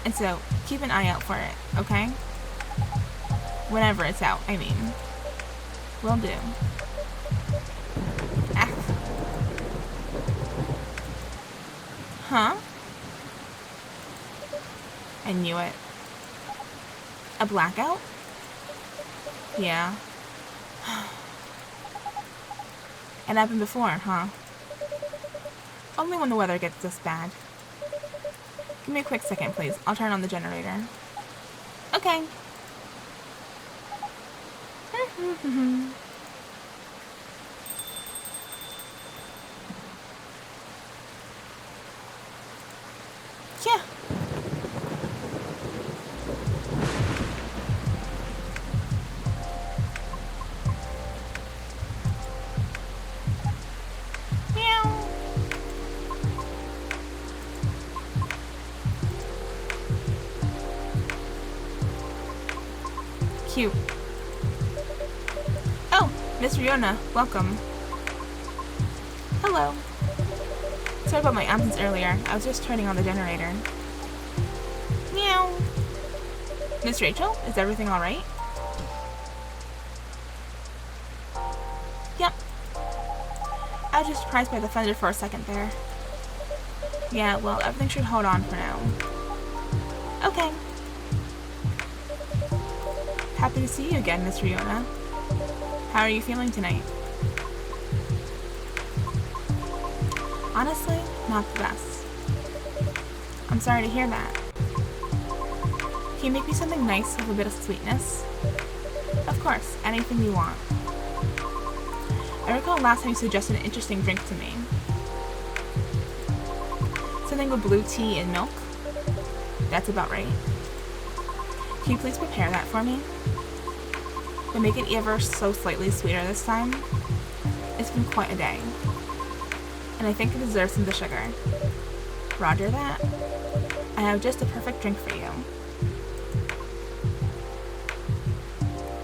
And so, keep an eye out for it, okay? Whenever it's out, I mean. Will do. Ah. Huh? I knew it. A blackout? Yeah. It happened before, huh? Only when the weather gets this bad. Give me a quick second, please. I'll turn on the generator. Okay. Yeah. Meow. Cute. Oh, Miss Riona, welcome. Hello. Sorry about my absence earlier. I was just turning on the generator. Meow. Miss Rachel, is everything alright? Yep. I was just surprised by the thunder for a second there. Yeah, well, everything should hold on for now. Okay. Happy to see you again, Miss Riona. How are you feeling tonight? Honestly, not the best. I'm sorry to hear that. Can you make me something nice with a bit of sweetness? Of course, anything you want. I recall last time you suggested an interesting drink to me. Something with blue tea and milk? That's about right. Can you please prepare that for me? But make it ever so slightly sweeter this time. It's been quite a day. And I think it deserves some of the sugar. Roger that. I have just the perfect drink for you.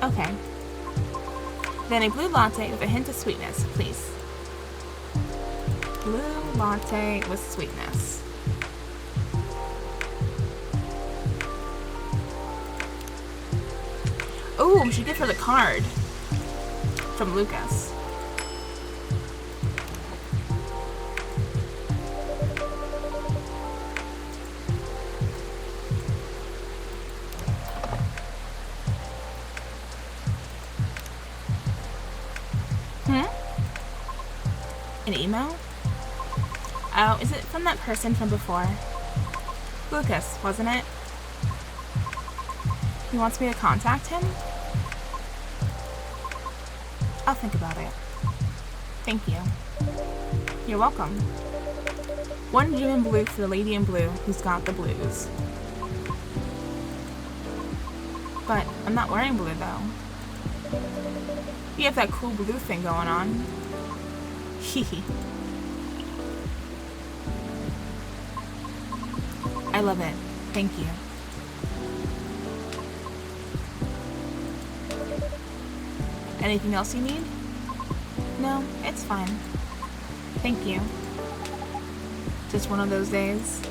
Okay. Then a blue latte with a hint of sweetness, please. Blue latte with sweetness. Oh, we should give her the card from Lucas. An email? Oh, is it from that person from before? Lucas, wasn't it? He wants me to contact him? I'll think about it. Thank you. You're welcome. One Jim in blue for the lady in blue who's got the blues. But I'm not wearing blue though. You have that cool blue thing going on. Hehe. I love it. Thank you. Anything else you need? No, it's fine. Thank you. Just one of those days?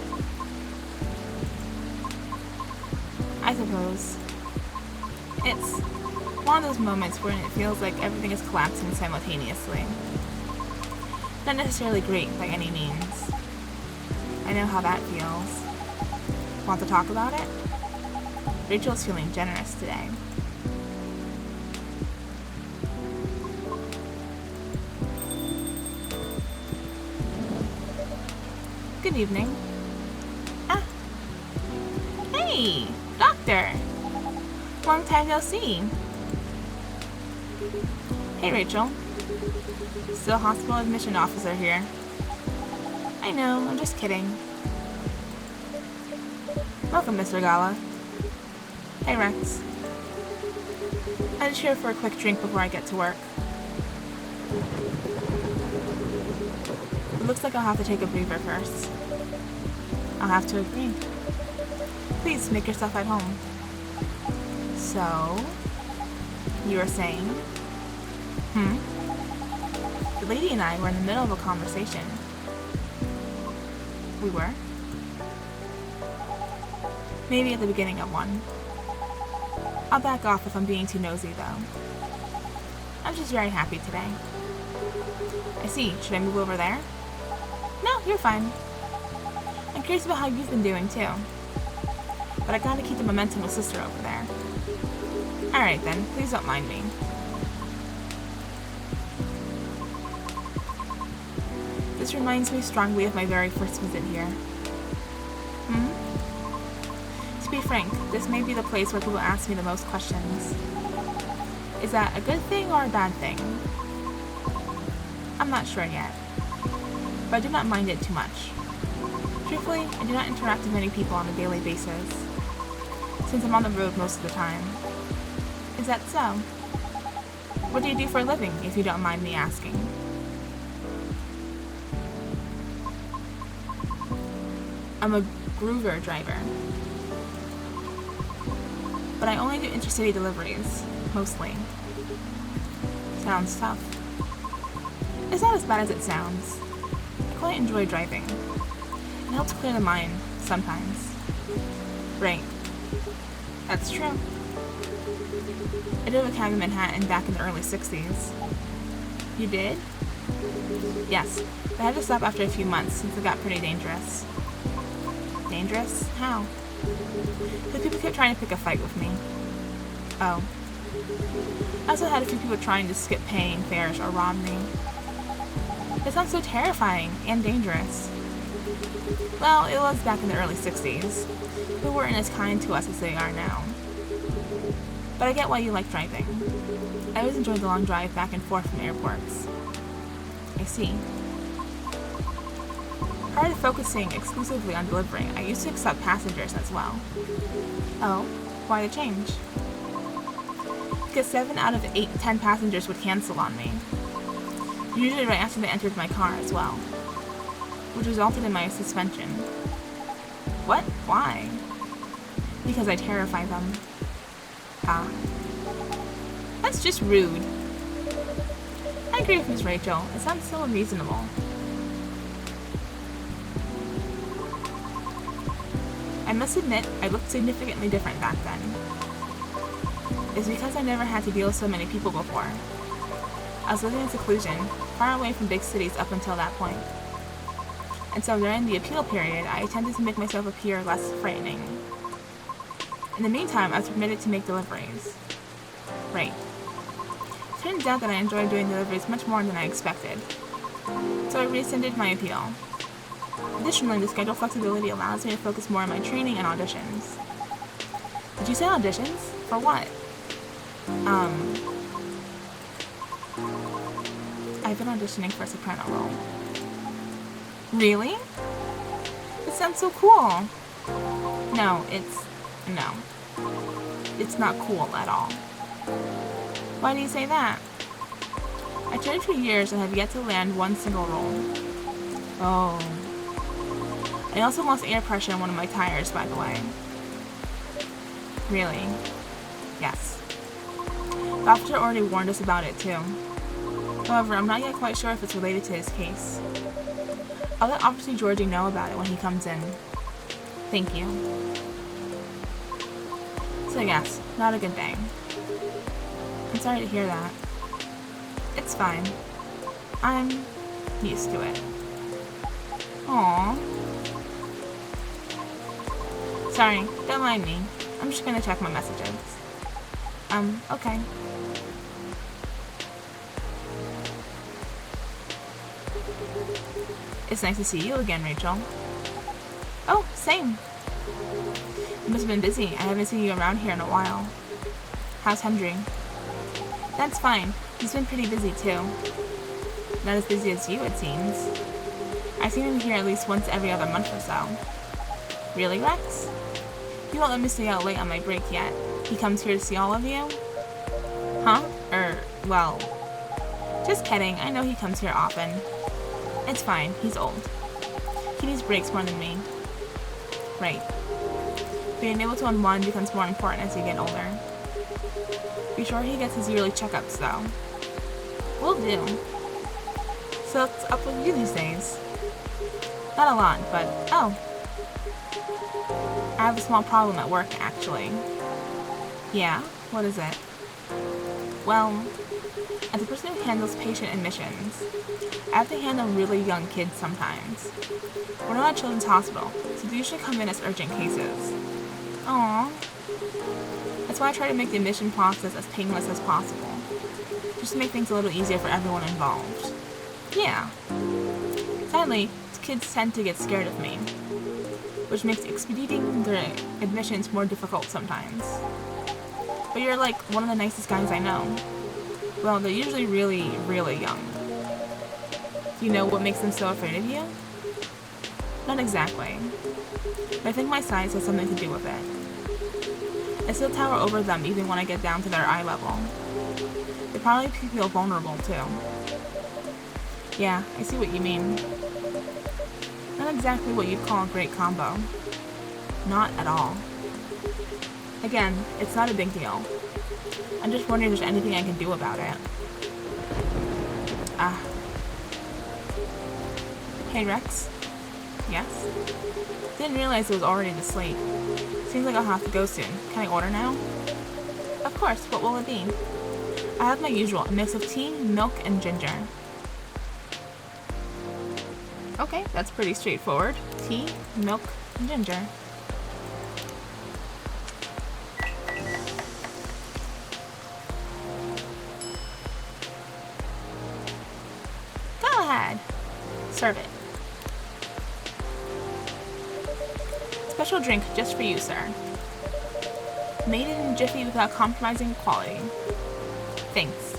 I suppose. It's one of those moments when it feels like everything is collapsing simultaneously. Not necessarily great by any means. I know how that feels. Want to talk about it? Rachel's feeling generous today. Good evening. Ah. Hey, Doctor. Long time no see. Hey, Rachel. Still hospital admission officer here. I know, I'm just kidding. Welcome, Mr. Gala. Hey, Rex. I'm just here for a quick drink before I get to work. It looks like I'll have to take a breather first. I'll have to agree. Please make yourself at home. So, you were saying? The lady and I were in the middle of a conversation. We were? Maybe at the beginning of one. I'll back off if I'm being too nosy, though. I'm just very happy today. I see. Should I move over there? No, you're fine. I'm curious about how you've been doing, too. But I gotta keep the momentum with sister over there. Alright then, please don't mind me. This reminds me strongly of my very first visit here. To be frank, this may be the place where people ask me the most questions. Is that a good thing or a bad thing? I'm not sure yet, but I do not mind it too much. Truthfully, I do not interact with many people on a daily basis, since I'm on the road most of the time. Is that so? What do you do for a living, if you don't mind me asking? I'm a groover driver, but I only do intercity deliveries, mostly. Sounds tough. It's not as bad as it sounds. I quite enjoy driving. It helps clear the mind, sometimes. Right. That's true. I drove a cab in Manhattan back in the early 60s. You did? Yes, but I had to stop after a few months since it got pretty dangerous. Dangerous? How? The people kept trying to pick a fight with me. Oh. I also had a few people trying to skip paying fares or rob me. It sounds so terrifying and dangerous. Well, it was back in the early 60s. People weren't as kind to us as they are now. But I get why you like driving. I always enjoyed the long drive back and forth from airports. I see. Prior to focusing exclusively on delivering, I used to accept passengers as well. Oh, why the change? Because 7 out of 10 passengers would cancel on me. Usually right after they entered my car as well, which resulted in my suspension. What? Why? Because I terrify them. Ah. That's just rude. I agree with Miss Rachel. It sounds so unreasonable. I must admit, I looked significantly different back then. It's because I never had to deal with so many people before. I was living in seclusion, far away from big cities up until that point. And so during the appeal period, I attempted to make myself appear less frightening. In the meantime, I was permitted to make deliveries. Right. Turns out that I enjoy doing deliveries much more than I expected. So I rescinded my appeal. Additionally, the schedule flexibility allows me to focus more on my training and auditions. Did you say auditions? For what? I've been auditioning for a soprano role. Really? It sounds so cool. No. It's not cool at all. Why do you say that? I trained for years and have yet to land one single role. Oh. I also lost air pressure in one of my tires, by the way. Really? Yes. The officer already warned us about it, too. However, I'm not yet quite sure if it's related to his case. I'll let Officer Georgie know about it when he comes in. Thank you. So yes, not a good day. I'm sorry to hear that. It's fine. I'm used to it. Aww. Sorry, don't mind me. I'm just gonna check my messages. Okay. It's nice to see you again, Rachel. Oh, same. You must have been busy. I haven't seen you around here in a while. How's Henry? That's fine. He's been pretty busy, too. Not as busy as you, it seems. I've seen him here at least once every other month or so. Really, Rex? You won't let me stay out late on my break yet. He comes here to see all of you? Huh? Well, just kidding. I know he comes here often. It's fine. He's old. He needs breaks more than me. Right. Being able to unwind becomes more important as you get older. Be sure he gets his yearly checkups, though. Will do. So what's up with you these days? Not a lot, but... Oh. I have a small problem at work, actually. Yeah? What is it? Well, as a person who handles patient admissions, I have to handle really young kids sometimes. We're not a children's hospital, so they usually come in as urgent cases. Aww. That's why I try to make the admission process as painless as possible, just to make things a little easier for everyone involved. Yeah. Sadly, kids tend to get scared of me, which makes expediting their admissions more difficult sometimes. But you're like one of the nicest guys I know. Well, they're usually really, really young. Do you know what makes them so afraid of you? Not exactly. But I think my size has something to do with it. I still tower over them even when I get down to their eye level. They probably feel vulnerable too. Yeah, I see what you mean. Not exactly what you'd call a great combo. Not at all. Again, it's not a big deal. I'm just wondering if there's anything I can do about it. Hey Rex? Yes? Didn't realize it was already this late. Seems like I'll have to go soon. Can I order now? Of course, what will it be? I have my usual, a mix of tea, milk, and ginger. Okay, that's pretty straightforward. Tea, milk, and ginger. Go ahead. Serve it. Special drink just for you, sir. Made in a jiffy without compromising quality. Thanks.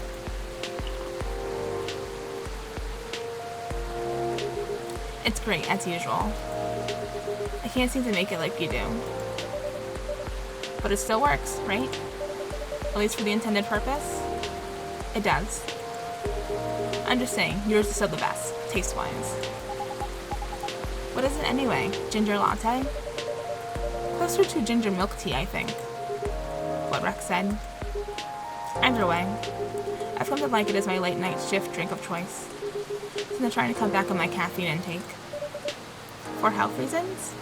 It's great, as usual. I can't seem to make it like you do. But it still works, right? At least for the intended purpose? It does. I'm just saying, yours is still the best, taste-wise. What is it anyway? Ginger latte? Closer to ginger milk tea, I think. What Rex said. Either way, I've come to like it as my late night shift drink of choice, since I'm trying to cut back on my caffeine intake. For health reasons?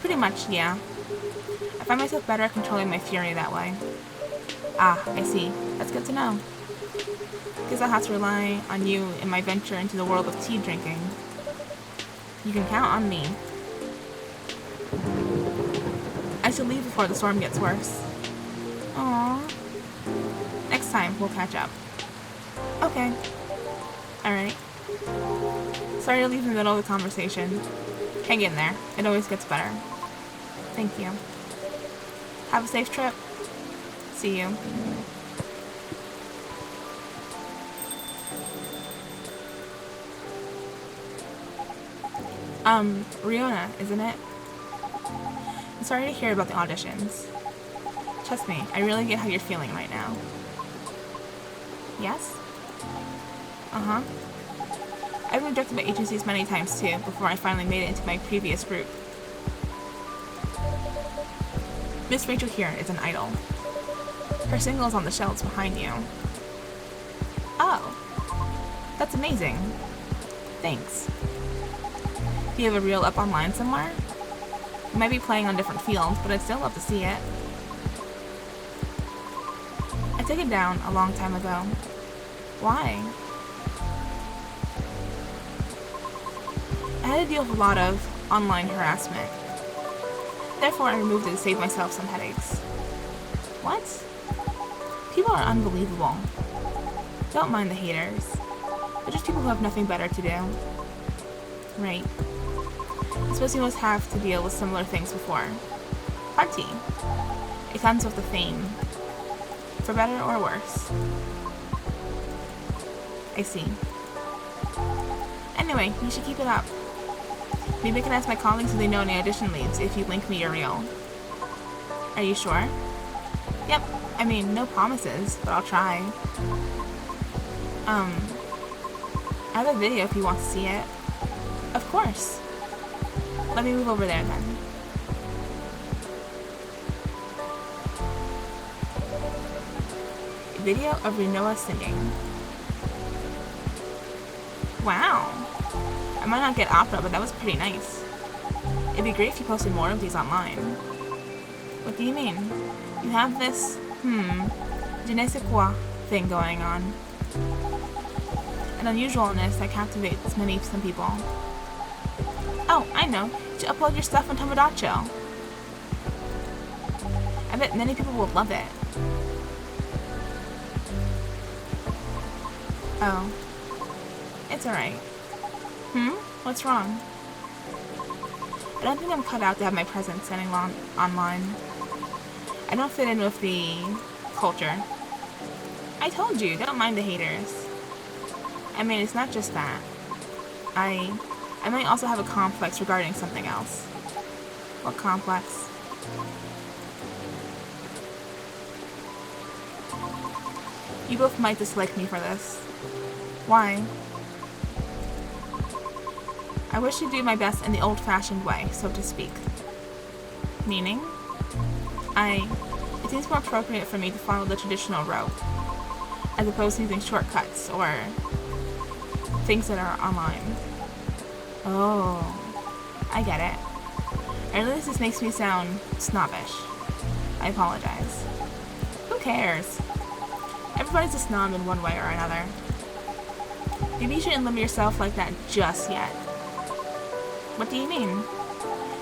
Pretty much, yeah. I find myself better at controlling my fury that way. Ah, I see. That's good to know. Guess I'll have to rely on you in my venture into the world of tea drinking. You can count on me. I should leave before the storm gets worse. Aww. Next time, we'll catch up. Okay. Alright. Sorry to leave in the middle of the conversation. Hang in there. It always gets better. Thank you. Have a safe trip. See you. Riona, isn't it? I'm sorry to hear about the auditions. Trust me, I really get how you're feeling right now. Yes? Uh-huh. I've been rejected by agencies many times too, before I finally made it into my previous group. Miss Rachel here is an idol. Her single is on the shelves behind you. Oh. That's amazing. Thanks. Do you have a reel up online somewhere? It might be playing on different fields, but I'd still love to see it. I took it down a long time ago. Why? I had to deal with a lot of online harassment. Therefore, I removed it to save myself some headaches. What? People are unbelievable. Don't mind the haters. They're just people who have nothing better to do. Right. I suppose you must have to deal with similar things before. Party. It comes with the fame. For better or worse. I see. Anyway, you should keep it up. Maybe I can ask my colleagues if they know any audition leads if you link me your reel. Are you sure? Yep, I mean, no promises, but I'll try. I have a video if you want to see it. Of course. Let me move over there then. A video of Rinoa singing. Wow. I might not get opera, but that was pretty nice. It'd be great if you posted more of these online. What do you mean? You have this, je ne sais quoi thing going on. An unusualness that captivates some people. Oh, I know. You should upload your stuff on Tomodachi. I bet many people will love it. Oh. It's alright. What's wrong? I don't think I'm cut out to have my presence standing online. I don't fit in with the culture. I told you, don't mind the haters. I mean, it's not just that. I might also have a complex regarding something else. What complex? You both might dislike me for this. Why? I wish to do my best in the old-fashioned way, so to speak. Meaning? It seems more appropriate for me to follow the traditional route, as opposed to using shortcuts or things that are online. Oh, I get it. I realize this makes me sound snobbish. I apologize. Who cares? Everybody's a snob in one way or another. Maybe you shouldn't limit yourself like that just yet. What do you mean?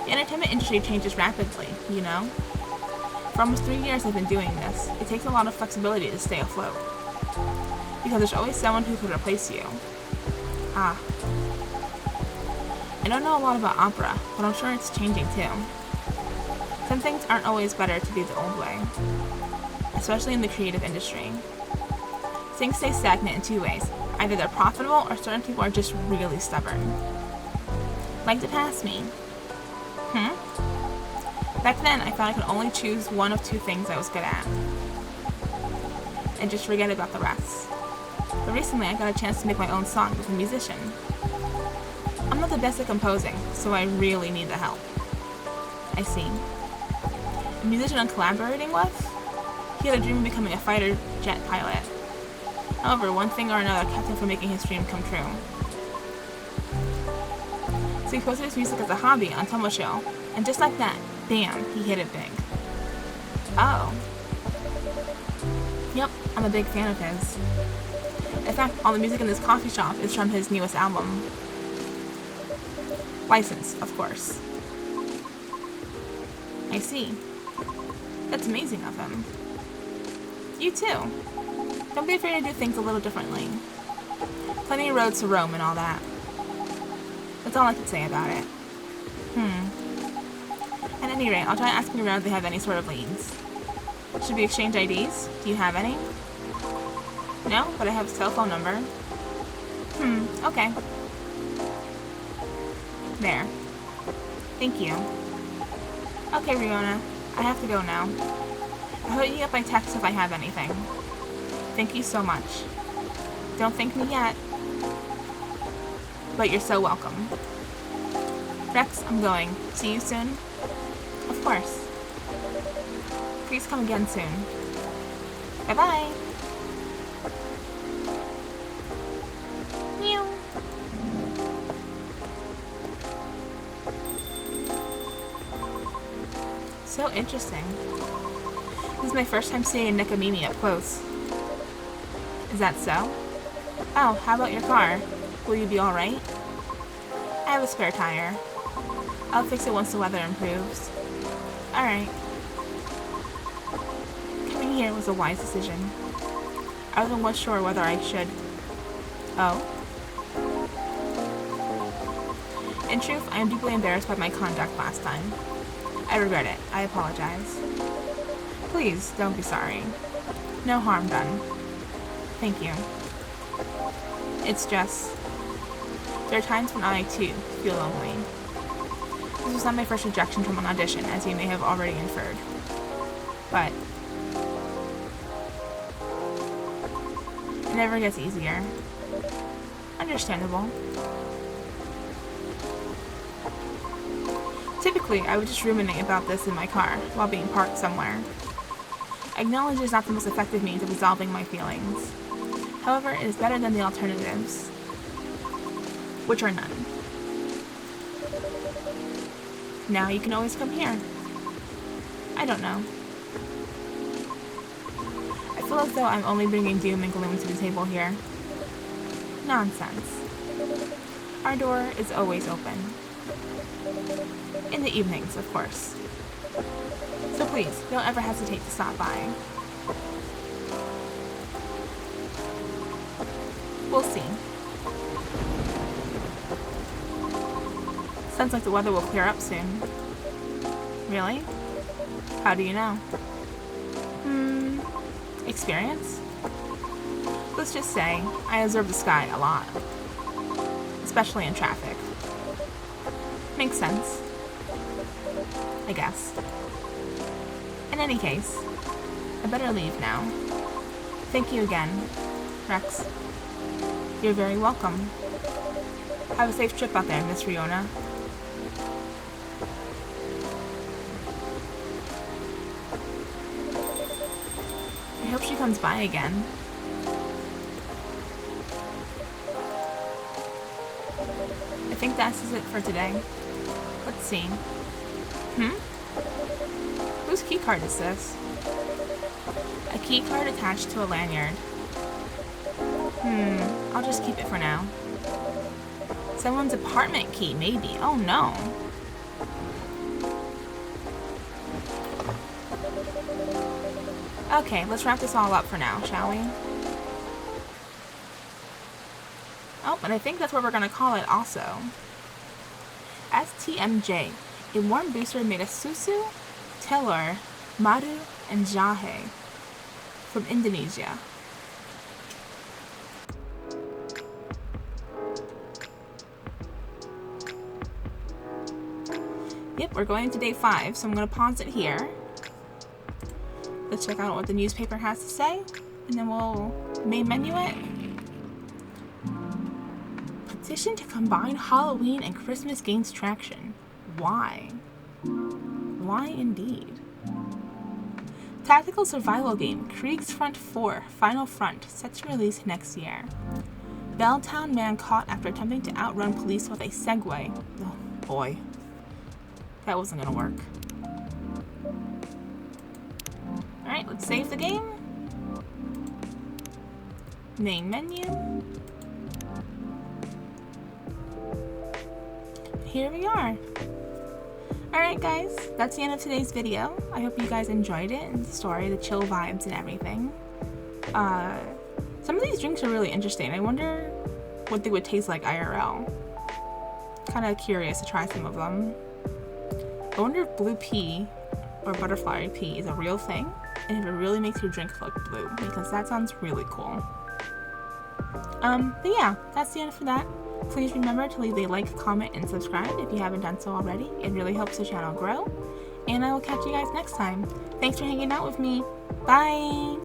The entertainment industry changes rapidly, you know? For almost 3 years I've been doing this. It takes a lot of flexibility to stay afloat. Because there's always someone who could replace you. Ah. I don't know a lot about opera, but I'm sure it's changing too. Some things aren't always better to do the old way. Especially in the creative industry. Things stay stagnant in two ways. Either they're profitable or certain people are just really stubborn. Like to pass me. Back then, I thought I could only choose one of two things I was good at. And just forget about the rest. But recently, I got a chance to make my own song with a musician. I'm not the best at composing, so I really need the help. I see. A musician I'm collaborating with? He had a dream of becoming a fighter jet pilot. However, one thing or another kept him from making his dream come true. So he posted his music as a hobby on Tomodachi, and just like that, bam, he hit it big. Oh. Yep, I'm a big fan of his. In fact, all the music in this coffee shop is from his newest album. Licensed, of course. I see. That's amazing of him. You too. Don't be afraid to do things a little differently. Plenty of roads to Rome and all that. That's all I can say about it. At any rate, I'll try asking around if they have any sort of leads. Should we exchange IDs? Do you have any? No, but I have a cell phone number. Okay. There. Thank you. Okay, Riona. I have to go now. I'll hit you up by text if I have anything. Thank you so much. Don't thank me yet. But you're so welcome. Rex, I'm going. See you soon? Of course. Please come again soon. Bye-bye. Meow. So interesting. This is my first time seeing a Nekomimi up close. Is that so? Oh, how about your car? Will you be alright? I have a spare tire. I'll fix it once the weather improves. Alright. Coming here was a wise decision. I wasn't sure whether I should... Oh? In truth, I am deeply embarrassed by my conduct last time. I regret it. I apologize. Please, don't be sorry. No harm done. Thank you. It's just... There are times when I, too, feel lonely. This was not my first rejection from an audition, as you may have already inferred. But never gets easier. Understandable. Typically, I would just ruminate about this in my car while being parked somewhere. I acknowledge it is not the most effective means of resolving my feelings. However, it is better than the alternatives, which are none. Now you can always come here. I don't know. I feel as though I'm only bringing doom and gloom to the table here. Nonsense. Our door is always open. In the evenings, of course. So please, don't ever hesitate to stop by. We'll see. Sounds like the weather will clear up soon. Really? How do you know? Experience? Let's just say, I observe the sky a lot. Especially in traffic. Makes sense. I guess. In any case, I better leave now. Thank you again, Rex. You're very welcome. Have a safe trip out there, Miss Riona. I hope she comes by again. I think that's it for today. Let's see. Whose keycard is this? A keycard attached to a lanyard. I'll just keep it for now. Someone's apartment key, maybe. Oh no. Okay, let's wrap this all up for now, shall we? Oh, and I think that's what we're gonna call it also. STMJ, a warm booster made of susu, telur, madu, and jahe from Indonesia. Yep, we're going to day 5, so I'm going to pause it here. Let's check out what the newspaper has to say, and then we'll main menu it. Petition to combine Halloween and Christmas gains traction. Why? Why indeed? Tactical survival game Krieg's Front 4 Final Front set to release next year. Belltown man caught after attempting to outrun police with a Segway. Oh boy. That wasn't gonna work. Alright, let's save the game. Main menu. Here we are. Alright guys, that's the end of today's video. I hope you guys enjoyed it, and the story, the chill vibes and everything. Some of these drinks are really interesting. I wonder what they would taste like IRL. Kinda curious to try some of them. I wonder if blue pea or butterfly pea is a real thing, and if it really makes your drink look blue, because that sounds really cool. But yeah, that's the end for that. Please remember to leave a like, comment, and subscribe if you haven't done so already. It really helps the channel grow. And I will catch you guys next time. Thanks for hanging out with me. Bye!